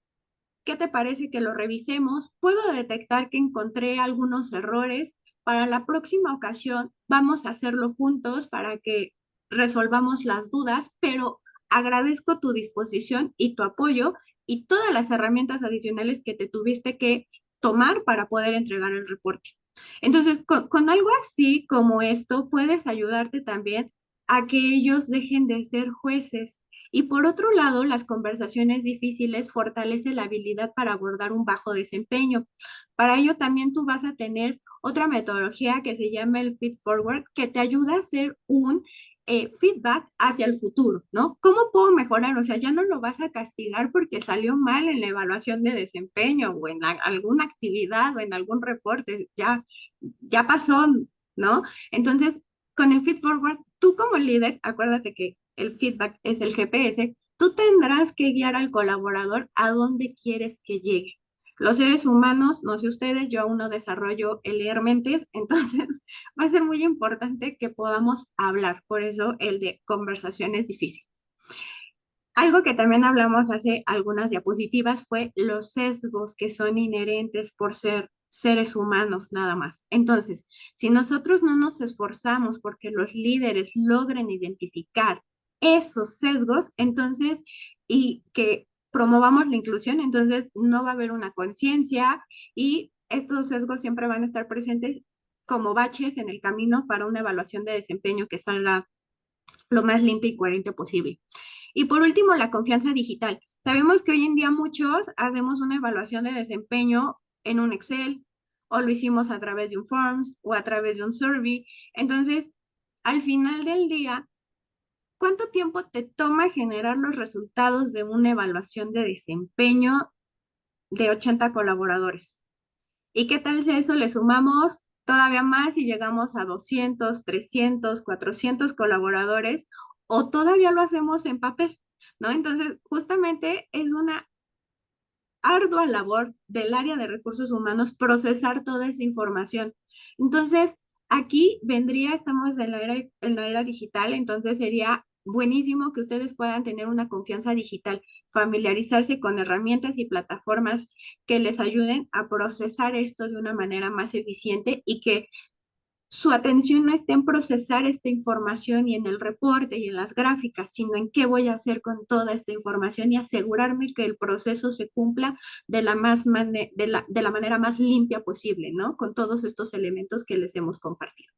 ¿Qué te parece que lo revisemos? Puedo detectar que encontré algunos errores. para la próxima ocasión vamos a hacerlo juntos para que resolvamos las dudas, pero agradezco tu disposición y tu apoyo y todas las herramientas adicionales que te tuviste que tomar para poder entregar el reporte. Entonces, con algo así como esto, puedes ayudarte también a que ellos dejen de ser jueces. Y por otro lado, las conversaciones difíciles fortalecen la habilidad para abordar un bajo desempeño. Para ello también tú vas a tener otra metodología que se llama el feed forward, que te ayuda a hacer un feedback hacia el futuro, ¿no? ¿Cómo puedo mejorar? O sea, ya no lo vas a castigar porque salió mal en la evaluación de desempeño o en alguna actividad o en algún reporte, ya pasó, ¿no? Entonces, con el feed forward, tú como líder, acuérdate que el feedback es el GPS, tú tendrás que guiar al colaborador a dónde quieres que llegue. Los seres humanos, no sé ustedes, yo aún no desarrollo el leer mentes, entonces va a ser muy importante que podamos hablar, por eso el de conversaciones difíciles. Algo que también hablamos hace algunas diapositivas fue los sesgos que son inherentes por ser seres humanos nada más. Entonces, si nosotros no nos esforzamos porque los líderes logren identificar esos sesgos, entonces, y que promovamos la inclusión, entonces no va a haber una conciencia y estos sesgos siempre van a estar presentes como baches en el camino para una evaluación de desempeño que salga lo más limpia y coherente posible. Y por último, la confianza digital. Sabemos que hoy en día muchos hacemos una evaluación de desempeño en un Excel o lo hicimos a través de un Forms o a través de un survey. Entonces, al final del día, ¿cuánto tiempo te toma generar los resultados de una evaluación de desempeño de 80 colaboradores? ¿Y qué tal si a eso le sumamos todavía más y llegamos a 200, 300, 400 colaboradores o todavía lo hacemos en papel? ¿No? Entonces, justamente es una ardua labor del área de recursos humanos procesar toda esa información. Entonces, aquí vendría, estamos en la era digital, entonces sería buenísimo que ustedes puedan tener una confianza digital, familiarizarse con herramientas y plataformas que les ayuden a procesar esto de una manera más eficiente y que su atención no esté en procesar esta información y en el reporte y en las gráficas, sino en qué voy a hacer con toda esta información y asegurarme que el proceso se cumpla de la manera más limpia posible, ¿no? Con todos estos elementos que les hemos compartido.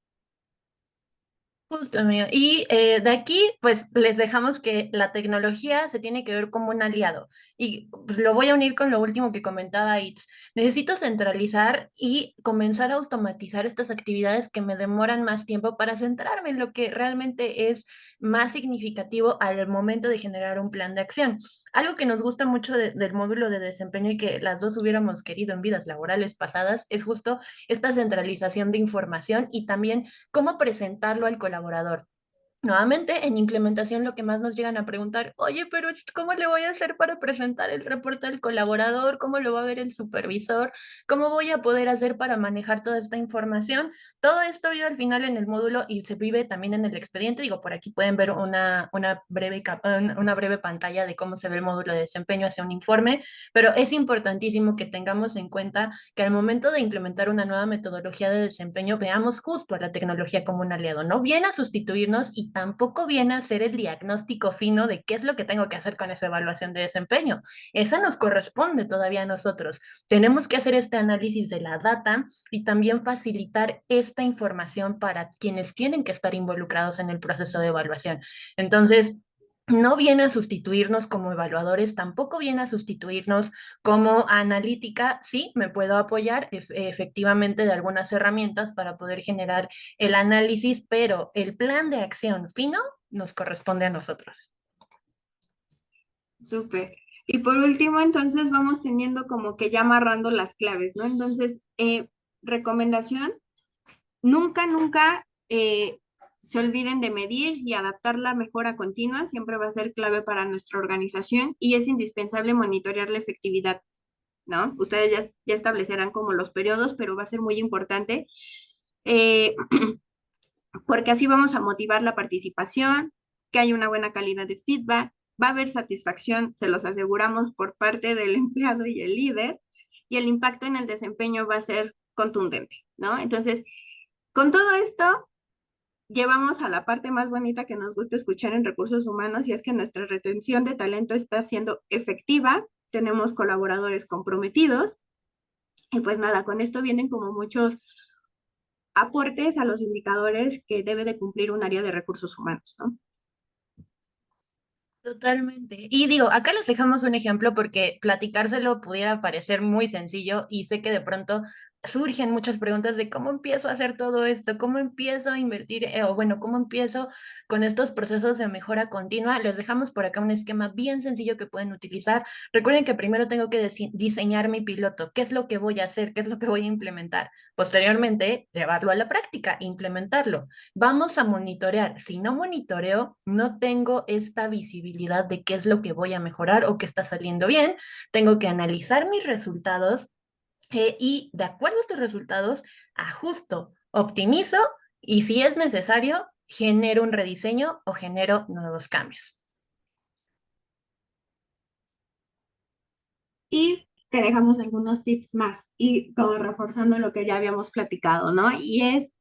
Justo, amigo. Y de aquí, pues les dejamos que la tecnología se tiene que ver como un aliado. Y pues, lo voy a unir con lo último que comentaba Itz. Necesito centralizar y comenzar a automatizar estas actividades que me demoran más tiempo para centrarme en lo que realmente es más significativo al momento de generar un plan de acción. Algo que nos gusta mucho del módulo de desempeño y que las dos hubiéramos querido en vidas laborales pasadas es justo esta centralización de información y también cómo presentarlo al colaborador. Nuevamente, en implementación lo que más nos llegan a preguntar, oye, pero ¿cómo le voy a hacer para presentar el reporte al colaborador? ¿Cómo lo va a ver el supervisor? ¿Cómo voy a poder hacer para manejar toda esta información? Todo esto vive al final en el módulo y se vive también en el expediente. Digo, por aquí pueden ver una breve pantalla de cómo se ve el módulo de desempeño hacia un informe, pero es importantísimo que tengamos en cuenta que al momento de implementar una nueva metodología de desempeño, veamos justo a la tecnología como un aliado. No viene a sustituirnos y tampoco viene a hacer el diagnóstico fino de qué es lo que tengo que hacer con esa evaluación de desempeño. Esa nos corresponde todavía a nosotros. Tenemos que hacer este análisis de la data y también facilitar esta información para quienes tienen que estar involucrados en el proceso de evaluación. Entonces, no viene a sustituirnos como evaluadores, tampoco viene a sustituirnos como analítica. Sí, me puedo apoyar efectivamente de algunas herramientas para poder generar el análisis, pero el plan de acción fino nos corresponde a nosotros. Súper. Y por último, entonces vamos teniendo como que ya amarrando las claves, ¿no? Entonces, recomendación, nunca se olviden de medir y adaptar la mejora continua, siempre va a ser clave para nuestra organización y es indispensable monitorear la efectividad, ¿no? Ustedes ya establecerán como los periodos, pero va a ser muy importante eh, porque así vamos a motivar la participación, que haya una buena calidad de feedback, va a haber satisfacción, se los aseguramos, por parte del empleado y el líder, y el impacto en el desempeño va a ser contundente, ¿no? Entonces, Con todo esto, llevamos a la parte más bonita que nos gusta escuchar en recursos humanos y es que nuestra retención de talento está siendo efectiva, tenemos colaboradores comprometidos y pues nada, con esto vienen como muchos aportes a los indicadores que debe de cumplir un área de recursos humanos, ¿no? Totalmente. Y digo, acá les dejamos un ejemplo porque platicárselo pudiera parecer muy sencillo y sé que de pronto surgen muchas preguntas de cómo empiezo a hacer todo esto, cómo empiezo a invertir, o bueno, cómo empiezo con estos procesos de mejora continua. Les dejamos por acá un esquema bien sencillo que pueden utilizar. Recuerden que primero tengo que diseñar mi piloto, qué es lo que voy a hacer, qué es lo que voy a implementar. Posteriormente, llevarlo a la práctica, implementarlo. Vamos a monitorear. Si no monitoreo, no tengo esta visibilidad de qué es lo que voy a mejorar o qué está saliendo bien. Tengo que analizar mis resultados y de acuerdo a estos resultados, ajusto, optimizo y si es necesario, genero un rediseño o genero nuevos cambios. Y te dejamos algunos tips más y como reforzando lo que ya habíamos platicado, ¿no? Y es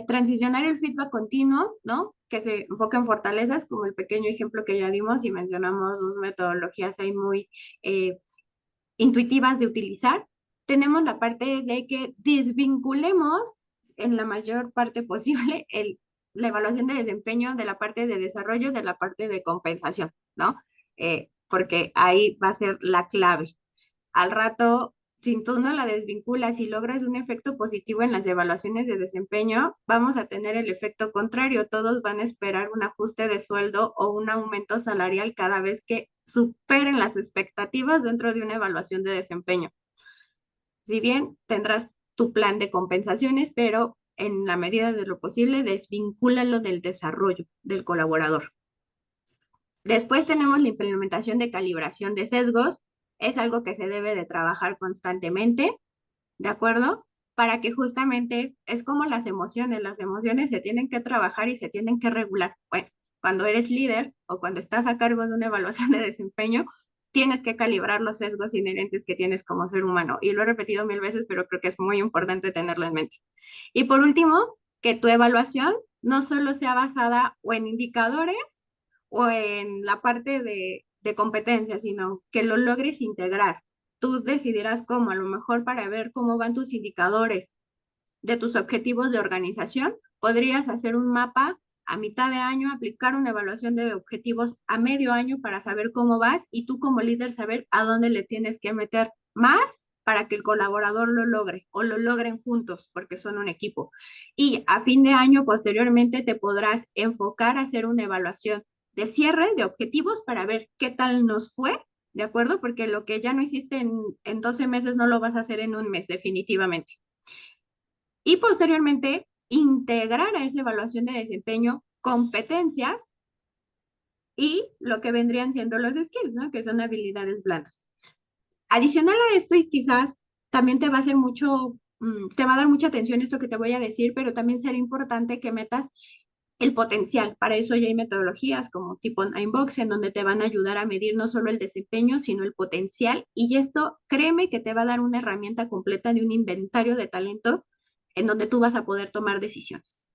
transicionar el feedback continuo, ¿no? Que se enfoca en fortalezas, como el pequeño ejemplo que ya dimos y mencionamos dos metodologías ahí muy eh, intuitivas de utilizar. Tenemos la parte de que desvinculemos en la mayor parte posible la evaluación de desempeño de la parte de desarrollo de la parte de compensación, ¿no? Porque ahí va a ser la clave. Al rato, si tú no la desvinculas y logras un efecto positivo en las evaluaciones de desempeño, vamos a tener el efecto contrario. Todos van a esperar un ajuste de sueldo o un aumento salarial cada vez que superen las expectativas dentro de una evaluación de desempeño. Si bien tendrás tu plan de compensaciones, pero en la medida de lo posible, desvincúlalo del desarrollo del colaborador. Después tenemos la implementación de calibración de sesgos. Es algo que se debe de trabajar constantemente, ¿de acuerdo? Para que justamente es como las emociones se tienen que trabajar y se tienen que regular. Bueno, cuando eres líder o cuando estás a cargo de una evaluación de desempeño, tienes que calibrar los sesgos inherentes que tienes como ser humano. Y lo he repetido mil veces, pero creo que es muy importante tenerlo en mente. Y por último, que tu evaluación no solo sea basada o en indicadores o en la parte de competencia, sino que lo logres integrar. Tú decidirás cómo, a lo mejor para ver cómo van tus indicadores de tus objetivos de organización, podrías hacer un mapa a mitad de año, aplicar una evaluación de objetivos a medio año para saber cómo vas y tú como líder saber a dónde le tienes que meter más para que el colaborador lo logre o lo logren juntos porque son un equipo. Y a fin de año, posteriormente, te podrás enfocar a hacer una evaluación de cierre de objetivos para ver qué tal nos fue, ¿de acuerdo? Porque lo que ya no hiciste en 12 meses no lo vas a hacer en un mes, definitivamente. Y posteriormente, integrar a esa evaluación de desempeño competencias y lo que vendrían siendo los skills, ¿no? Que son habilidades blandas. Adicional a esto, y quizás también te va a hacer mucho, te va a dar mucha atención esto que te voy a decir, pero también será importante que metas el potencial. Para eso ya hay metodologías como tipo Ninebox, en donde te van a ayudar a medir no solo el desempeño, sino el potencial. Y esto, créeme que te va a dar una herramienta completa de un inventario de talento en donde tú vas a poder tomar decisiones.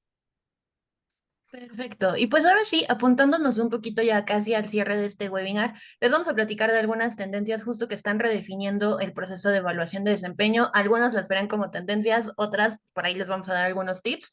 Perfecto. Y pues ahora sí, apuntándonos un poquito ya casi al cierre de este webinar, les vamos a platicar de algunas tendencias justo que están redefiniendo el proceso de evaluación de desempeño. Algunas las verán como tendencias, otras por ahí les vamos a dar algunos tips.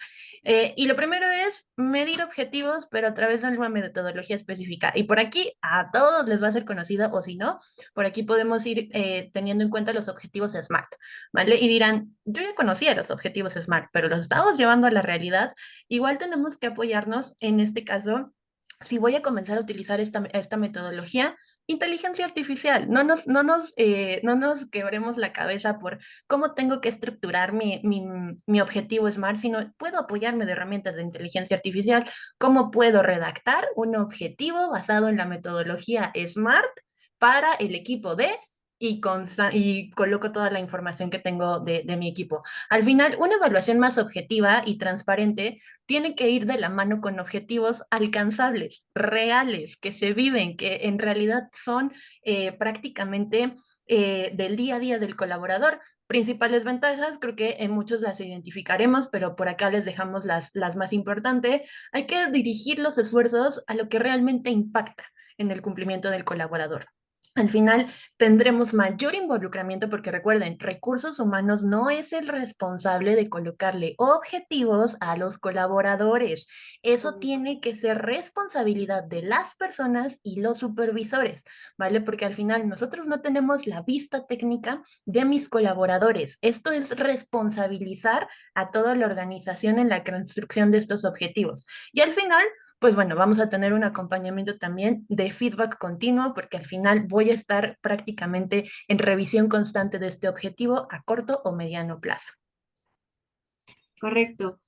Y lo primero es medir objetivos, pero a través de una metodología específica. Y por aquí a todos les va a ser conocida, o si no, por aquí podemos ir teniendo en cuenta los objetivos SMART, ¿vale? Y dirán, yo ya conocía los objetivos SMART, pero los estamos llevando a la realidad. Igual tenemos que apoyarnos en este caso, si voy a comenzar a utilizar esta metodología, inteligencia artificial. No nos quebremos la cabeza por cómo tengo que estructurar mi objetivo SMART, sino puedo apoyarme de herramientas de inteligencia artificial. ¿Cómo puedo redactar un objetivo basado en la metodología SMART para el equipo de y coloco toda la información que tengo de mi equipo. Al final, una evaluación más objetiva y transparente tiene que ir de la mano con objetivos alcanzables, reales, que se viven, que en realidad son prácticamente del día a día del colaborador. Principales ventajas, creo que en muchos las identificaremos, pero por acá les dejamos las más importantes. Hay que dirigir los esfuerzos a lo que realmente impacta en el cumplimiento del colaborador. Al final tendremos mayor involucramiento porque recuerden, recursos humanos no es el responsable de colocarle objetivos a los colaboradores. Eso tiene que ser responsabilidad de las personas y los supervisores, ¿vale? Porque al final nosotros no tenemos la vista técnica de mis colaboradores. Esto es responsabilizar a toda la organización en la construcción de estos objetivos. Y al final pues bueno, vamos a tener un acompañamiento también de feedback continuo porque al final voy a estar prácticamente en revisión constante de este objetivo a corto o mediano plazo. Correcto.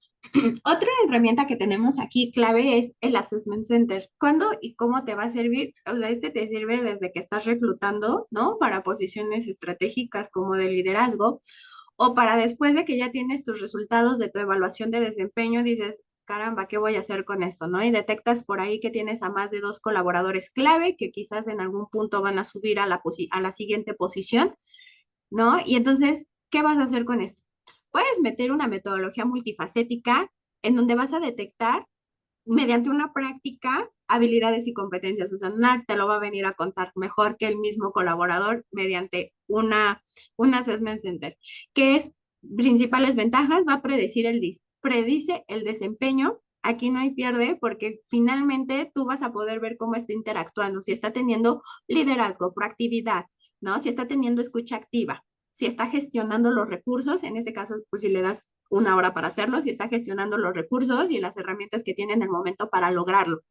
Otra herramienta que tenemos aquí clave es el Assessment Center. ¿Cuándo y cómo te va a servir? O sea, este te sirve desde que estás reclutando, ¿no? Para posiciones estratégicas como de liderazgo, o para después de que ya tienes tus resultados de tu evaluación de desempeño, dices, caramba, ¿qué voy a hacer con esto? ¿No? Y detectas por ahí que tienes a más de 2 colaboradores clave que quizás en algún punto van a subir a a la siguiente posición, ¿no? Y entonces, ¿qué vas a hacer con esto? Puedes meter una metodología multifacética en donde vas a detectar mediante una práctica habilidades y competencias. O sea, nadie te lo va a venir a contar mejor que el mismo colaborador mediante un assessment center, que es principales ventajas, va a predice el desempeño. Aquí no hay pierde porque finalmente tú vas a poder ver cómo está interactuando, si está teniendo liderazgo, proactividad, ¿no? Si está teniendo escucha activa, si está gestionando los recursos, en este caso, pues si le das 1 hora para hacerlo, si está gestionando los recursos y las herramientas que tiene en el momento para lograrlo.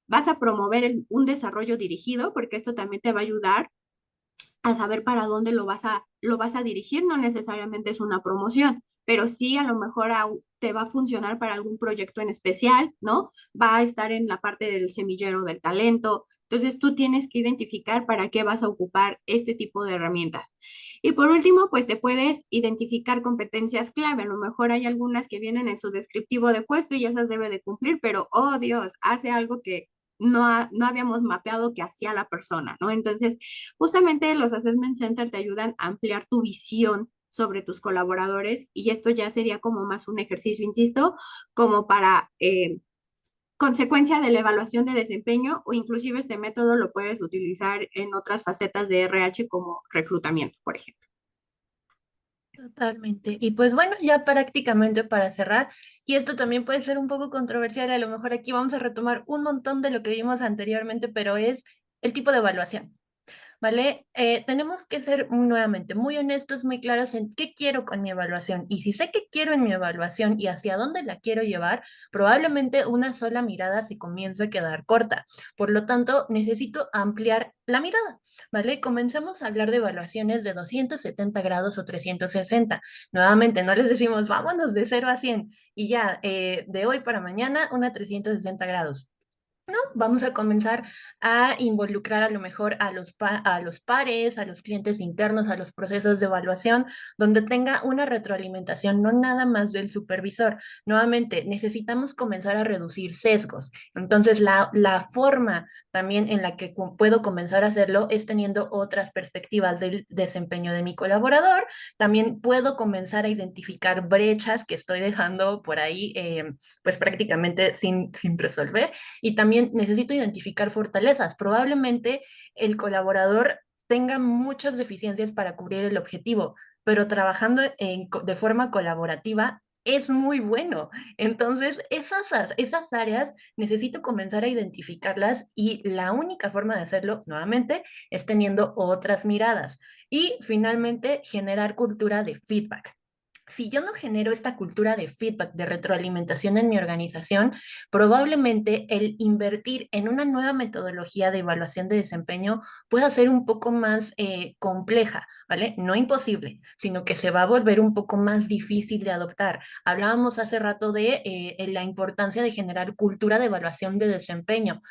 Vas a promover un desarrollo dirigido, porque esto también te va a ayudar a saber para dónde lo vas a dirigir. No necesariamente es una promoción, pero sí a lo mejor te va a funcionar para algún proyecto en especial, ¿no? Va a estar en la parte del semillero del talento. Entonces tú tienes que identificar para qué vas a ocupar este tipo de herramientas. Y por último, pues te puedes identificar competencias clave. A lo mejor hay algunas que vienen en su descriptivo de puesto y esas debe de cumplir, pero, oh Dios, hace algo que no habíamos mapeado que hacía la persona, ¿no? Entonces, justamente los Assessment Center te ayudan a ampliar tu visión sobre tus colaboradores y esto ya sería como más un ejercicio, insisto, como para consecuencia de la evaluación de desempeño o inclusive este método lo puedes utilizar en otras facetas de RH como reclutamiento, por ejemplo. Totalmente. Y pues bueno, ya prácticamente para cerrar, y esto también puede ser un poco controversial, a lo mejor aquí vamos a retomar un montón de lo que vimos anteriormente, pero es el tipo de evaluación. ¿Vale? Tenemos que ser nuevamente muy honestos, muy claros en qué quiero con mi evaluación. Y si sé qué quiero en mi evaluación y hacia dónde la quiero llevar, probablemente una sola mirada se comience a quedar corta. Por lo tanto, necesito ampliar la mirada, ¿vale? Comencemos a hablar de evaluaciones de 270 grados o 360. Nuevamente, no les decimos, vámonos de 0 a 100 y ya, de hoy para mañana, una 360 grados. ¿No? Vamos a comenzar a involucrar a lo mejor a los pares, a los clientes internos, a los procesos de evaluación, donde tenga una retroalimentación, no nada más del supervisor. Nuevamente, necesitamos comenzar a reducir sesgos. Entonces, la forma también en la que puedo comenzar a hacerlo es teniendo otras perspectivas del desempeño de mi colaborador. También puedo comenzar a identificar brechas que estoy dejando por ahí, pues prácticamente sin resolver y también necesito identificar fortalezas. Probablemente el colaborador tenga muchas deficiencias para cubrir el objetivo, pero trabajando de forma colaborativa es muy bueno. Entonces, esas áreas necesito comenzar a identificarlas y la única forma de hacerlo, nuevamente, es teniendo otras miradas. Y finalmente, generar cultura de feedback. si yo no genero esta cultura de feedback, de retroalimentación en mi organización, probablemente el invertir en una nueva metodología de evaluación de desempeño pueda ser un poco más compleja, ¿vale? No imposible, sino que se va a volver un poco más difícil de adoptar. Hablábamos hace rato de la importancia de generar cultura de evaluación de desempeño.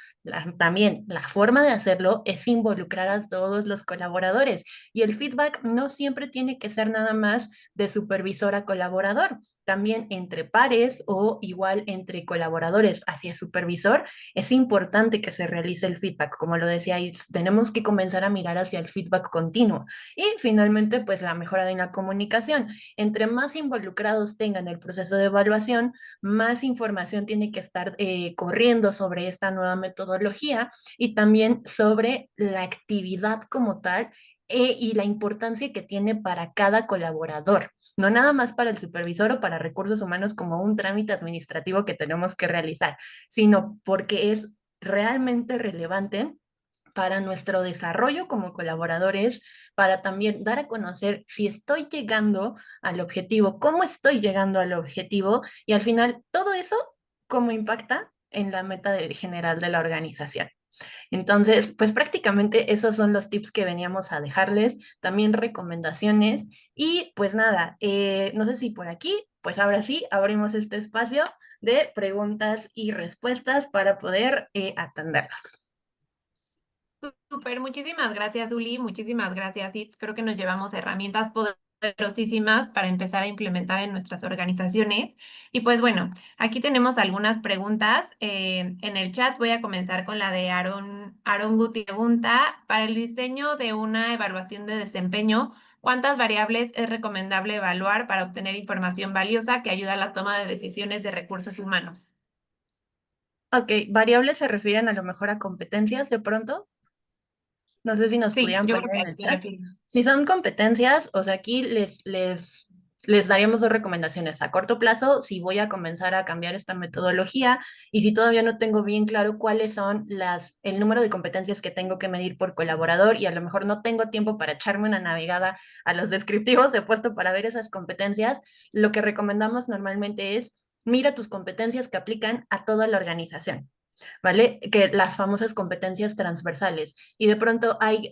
También la forma de hacerlo es involucrar a todos los colaboradores y el feedback no siempre tiene que ser nada más de supervisor a colaborador. También entre pares o igual entre colaboradores hacia supervisor, es importante que se realice el feedback. Como lo decía, tenemos que comenzar a mirar hacia el feedback continuo. Y finalmente, pues la mejora de la comunicación. Entre más involucrados tengan el proceso de evaluación, más información tiene que estar corriendo sobre esta nueva metodología y también sobre la actividad como tal y la importancia que tiene para cada colaborador, no nada más para el supervisor o para recursos humanos como un trámite administrativo que tenemos que realizar, sino porque es realmente relevante para nuestro desarrollo como colaboradores, para también dar a conocer si estoy llegando al objetivo, cómo estoy llegando al objetivo y al final todo eso, cómo impacta en la meta general de la organización. Entonces, pues prácticamente esos son los tips que veníamos a dejarles, también recomendaciones y pues nada, no sé si por aquí, pues ahora sí, abrimos este espacio de preguntas y respuestas para poder atenderlas. Súper, muchísimas gracias, Uli, muchísimas gracias, Itz. Creo que nos llevamos herramientas poderosísimas para empezar a implementar en nuestras organizaciones. Y pues bueno, aquí tenemos algunas preguntas. En el chat voy a comenzar con la de Aaron Guti. Pregunta, para el diseño de una evaluación de desempeño, ¿cuántas variables es recomendable evaluar para obtener información valiosa que ayuda a la toma de decisiones de recursos humanos? Ok, variables se refieren a lo mejor a competencias de pronto. No sé si nos Sí, pudieran yo poner creo que en a el eso se chat. refiere. Si son competencias, o sea, aquí les daríamos dos recomendaciones. A corto plazo, si voy a comenzar a cambiar esta metodología y si todavía no tengo bien claro cuáles son el número de competencias que tengo que medir por colaborador y a lo mejor no tengo tiempo para echarme una navegada a los descriptivos de puesto para ver esas competencias, lo que recomendamos normalmente es mira tus competencias que aplican a toda la organización. ¿Vale? Que las famosas competencias transversales. Y de pronto hay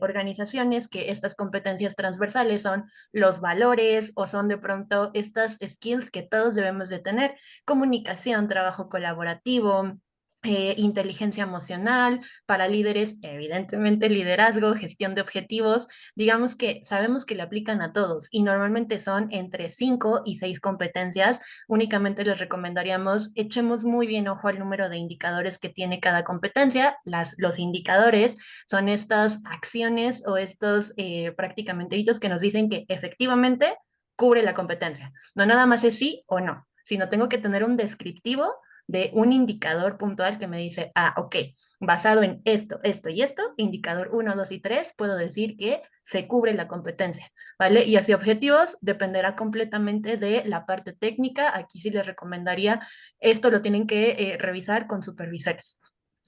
organizaciones que estas competencias transversales son los valores o son de pronto estas skills que todos debemos de tener, comunicación, trabajo colaborativo, inteligencia emocional, para líderes, evidentemente liderazgo, gestión de objetivos, digamos que sabemos que le aplican a todos y normalmente son entre 5 y 6 competencias. Únicamente les recomendaríamos echemos muy bien ojo al número de indicadores que tiene cada competencia. Los indicadores son estas acciones o estos prácticamente hitos que nos dicen que efectivamente cubre la competencia. No nada más es sí o no, sino tengo que tener un descriptivo de un indicador puntual que me dice, ah, ok, basado en esto, esto y esto, indicador 1, 2 y 3, puedo decir que se cubre la competencia. ¿Vale? Y hacia objetivos dependerá completamente de la parte técnica. Aquí sí les recomendaría, esto lo tienen que revisar con supervisores,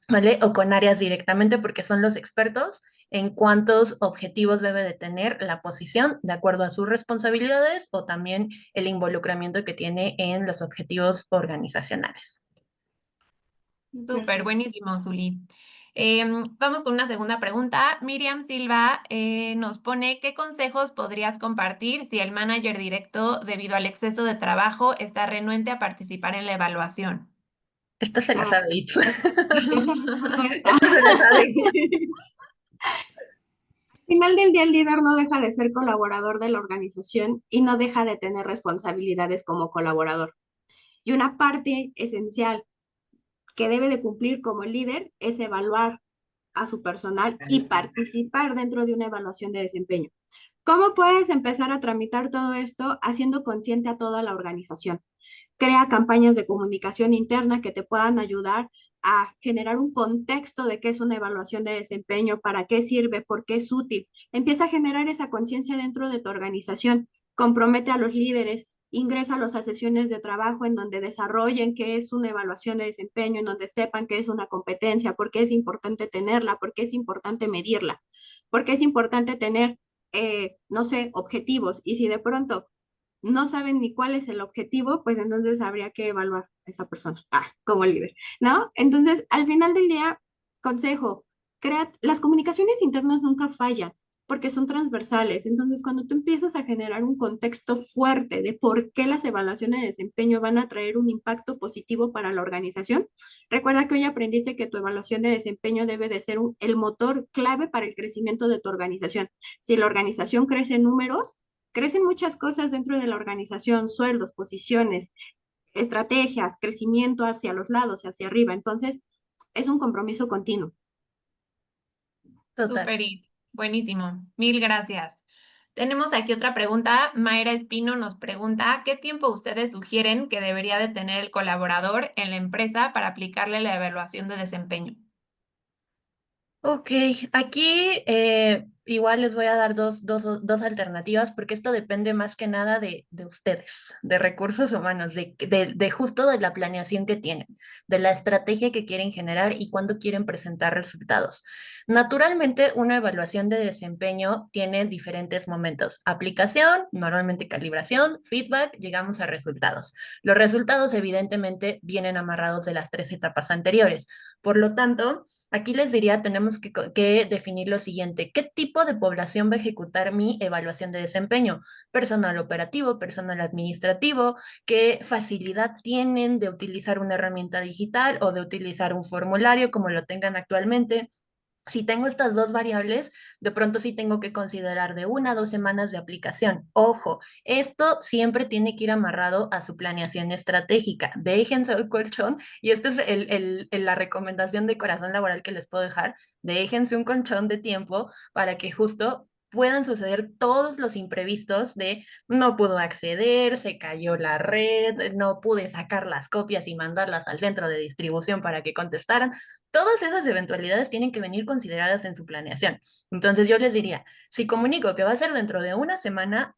¿vale? O con áreas directamente porque son los expertos en cuántos objetivos debe de tener la posición de acuerdo a sus responsabilidades o también el involucramiento que tiene en los objetivos organizacionales. Súper, Perfecto. buenísimo, Zuli. Vamos con una segunda pregunta. Miriam Silva nos pone, ¿qué consejos podrías compartir si el manager directo, debido al exceso de trabajo, está renuente a participar en la evaluación? Esto se la Ah, sabe Itz. justo esto. Esto se la sabe. Al final del día, el líder no deja de ser colaborador de la organización y no deja de tener responsabilidades como colaborador. Y una parte esencial que debe de cumplir como líder es evaluar a su personal y participar dentro de una evaluación de desempeño. ¿Cómo puedes empezar a tramitar todo esto haciendo consciente a toda la organización? Crea campañas de comunicación interna que te puedan ayudar a generar un contexto de qué es una evaluación de desempeño, para qué sirve, por qué es útil. Empieza a generar esa conciencia dentro de tu organización. Compromete a los líderes, ingresa a sesiones de trabajo en donde desarrollen qué es una evaluación de desempeño, en donde sepan qué es una competencia, por qué es importante tenerla, por qué es importante medirla, por qué es importante tener, no sé, objetivos. Y si de pronto no saben ni cuál es el objetivo, pues entonces habría que evaluar a esa persona como líder, ¿no? Entonces, al final del día, consejo, las comunicaciones internas nunca fallan porque son transversales. Entonces, cuando tú empiezas a generar un contexto fuerte de por qué las evaluaciones de desempeño van a traer un impacto positivo para la organización, recuerda que hoy aprendiste que tu evaluación de desempeño debe de ser el motor clave para el crecimiento de tu organización. Si la organización crece en números, crecen muchas cosas dentro de la organización, sueldos, posiciones, estrategias, crecimiento hacia los lados, hacia arriba. Entonces, es un compromiso continuo. Total. Súper, buenísimo. Mil gracias. Tenemos aquí otra pregunta. Mayra Espino nos pregunta, ¿qué tiempo ustedes sugieren que debería de tener el colaborador en la empresa para aplicarle la evaluación de desempeño? Ok, aquí igual les voy a dar dos alternativas porque esto depende más que nada de ustedes, de recursos humanos, de justo de la planeación que tienen, de la estrategia que quieren generar y cuándo quieren presentar resultados. Naturalmente, una evaluación de desempeño tiene diferentes momentos. Aplicación, normalmente calibración, feedback, llegamos a resultados. Los resultados evidentemente vienen amarrados de las tres etapas anteriores. Por lo tanto, aquí les diría, tenemos que definir lo siguiente. ¿Qué tipo de población va a ejecutar mi evaluación de desempeño? Personal operativo, personal administrativo, ¿qué facilidad tienen de utilizar una herramienta digital o de utilizar un formulario como lo tengan actualmente? Si tengo estas dos variables, de pronto sí tengo que considerar de 1 a 2 semanas de aplicación. Ojo, esto siempre tiene que ir amarrado a su planeación estratégica. Déjense el colchón, y esta es la recomendación de corazón laboral que les puedo dejar. Déjense un colchón de tiempo para que justo puedan suceder todos los imprevistos de no pudo acceder, se cayó la red, no pude sacar las copias y mandarlas al centro de distribución para que contestaran. Todas esas eventualidades tienen que venir consideradas en su planeación. Entonces yo les diría, si comunico que va a ser dentro de una semana,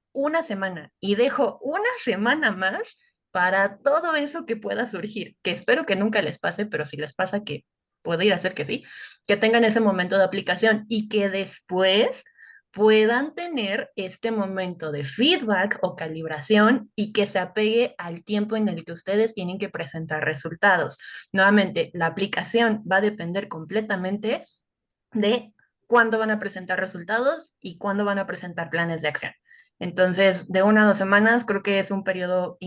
y dejo una semana más para todo eso que pueda surgir, que espero que nunca les pase, pero si les pasa que puede ir a ser que sí, que tengan ese momento de aplicación y que después puedan tener este momento de feedback o calibración y que se apegue al tiempo en el que ustedes tienen que presentar resultados. Nuevamente, la aplicación va a depender completamente de cuándo van a presentar resultados y cuándo van a presentar planes de acción. Entonces, de 1 a 2 semanas creo que es un periodo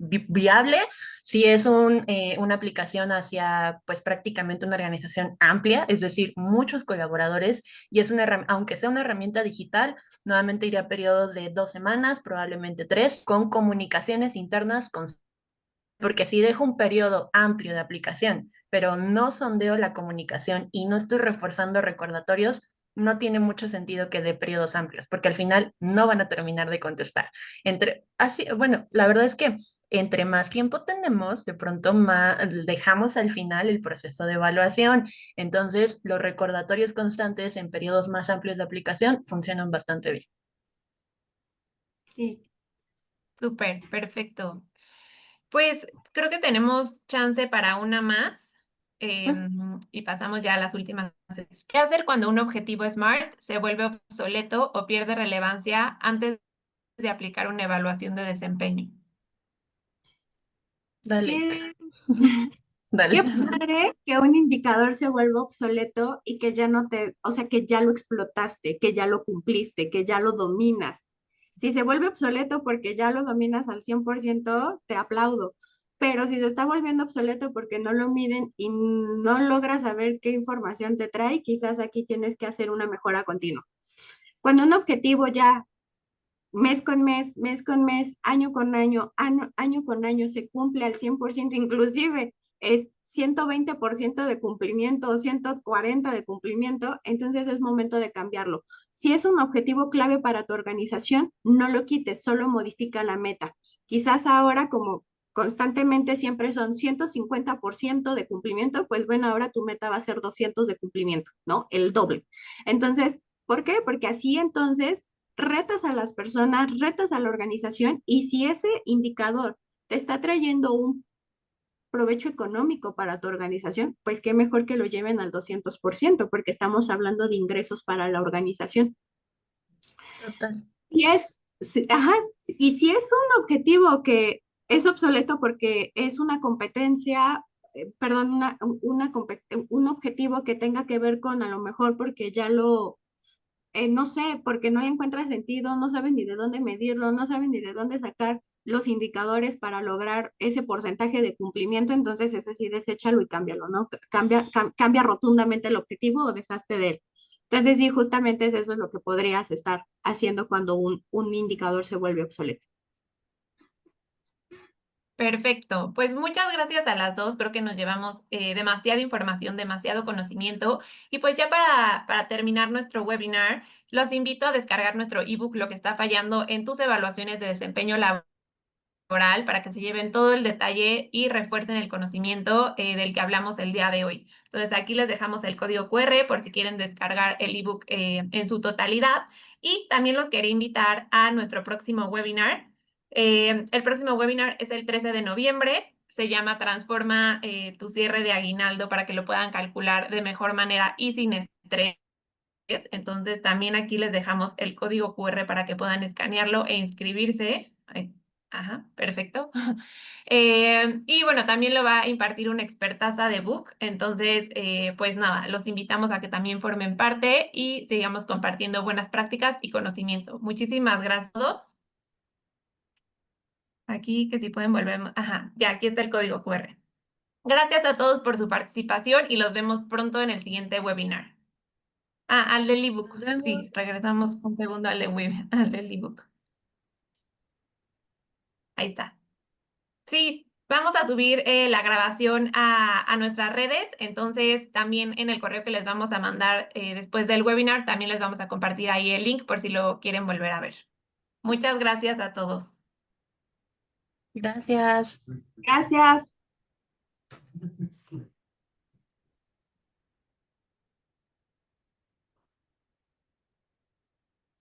viable. Si es una aplicación hacia, pues prácticamente una organización amplia, es decir, muchos colaboradores, y es aunque sea una herramienta digital, nuevamente iría a periodos de 2 semanas, probablemente 3, con comunicaciones internas porque si dejo un periodo amplio de aplicación, pero no sondeo la comunicación y no estoy reforzando recordatorios, no tiene mucho sentido que dé periodos amplios, porque al final no van a terminar de contestar. Bueno, la verdad es que entre más tiempo tenemos, de pronto más dejamos al final el proceso de evaluación. Entonces, los recordatorios constantes en periodos más amplios de aplicación funcionan bastante bien. Sí. Súper, perfecto. Pues creo que tenemos chance para una más y pasamos ya a las últimas. ¿Qué hacer cuando un objetivo SMART se vuelve obsoleto o pierde relevancia antes de aplicar una evaluación de desempeño? Dale, ¿Qué, dale. qué padre que un indicador se vuelva obsoleto y que ya no te, o sea, que ya lo explotaste, que ya lo cumpliste, que ya lo dominas? Si se vuelve obsoleto porque ya lo dominas al 100%, te aplaudo. Pero si se está volviendo obsoleto porque no lo miden y no logras saber qué información te trae, quizás aquí tienes que hacer una mejora continua. Cuando un objetivo ya mes con mes, año con año se cumple al 100%, inclusive es 120% de cumplimiento o 140 de cumplimiento, entonces es momento de cambiarlo. Si es un objetivo clave para tu organización, no lo quites, solo modifica la meta. Quizás ahora como constantemente siempre son 150% de cumplimiento, pues bueno, ahora tu meta va a ser 200 de cumplimiento, ¿no? El doble. Entonces, ¿por qué? Porque así entonces retas a las personas, retas a la organización y si ese indicador te está trayendo un provecho económico para tu organización, pues qué mejor que lo lleven al 200% porque estamos hablando de ingresos para la organización. Total. Y es Sí, ajá, y si es un objetivo que es obsoleto porque es una competencia, perdón, un objetivo que tenga que ver con a lo mejor porque ya no sé, porque no le encuentra sentido, no saben ni de dónde medirlo, no saben ni de dónde sacar los indicadores para lograr ese porcentaje de cumplimiento, entonces ese sí, deséchalo y cámbialo, ¿no? Cambia rotundamente el objetivo o deshazte de él. Entonces sí, justamente eso es lo que podrías estar haciendo cuando un indicador se vuelve obsoleto. Perfecto, pues muchas gracias a las dos, creo que nos llevamos demasiada información, demasiado conocimiento y pues ya para terminar nuestro webinar, los invito a descargar nuestro ebook Lo que está fallando en tus evaluaciones de desempeño laboral para que se lleven todo el detalle y refuercen el conocimiento del que hablamos el día de hoy. Entonces aquí les dejamos el código QR por si quieren descargar el ebook en su totalidad y también los quería invitar a nuestro próximo webinar. El próximo webinar es el 13 de noviembre. Se llama Transforma tu cierre de aguinaldo para que lo puedan calcular de mejor manera y sin estrés. Entonces también aquí les dejamos el código QR para que puedan escanearlo e inscribirse. Ajá, perfecto. Y bueno, también lo va a impartir una expertaza de Book. Entonces, pues nada, los invitamos a que también formen parte y sigamos compartiendo buenas prácticas y conocimiento. Muchísimas gracias a todos. Aquí que si pueden volver. Ajá, ya aquí está el código QR. Gracias a todos por su participación y los vemos pronto en el siguiente webinar. Ah, al del Nos ebook. Sí, vemos. regresamos un segundo al, al del ebook. Ahí está. Sí, vamos a subir la grabación a nuestras redes, entonces también en el correo que les vamos a mandar después del webinar, también les vamos a compartir ahí el link por si lo quieren volver a ver. Muchas gracias a todos. Gracias. Gracias.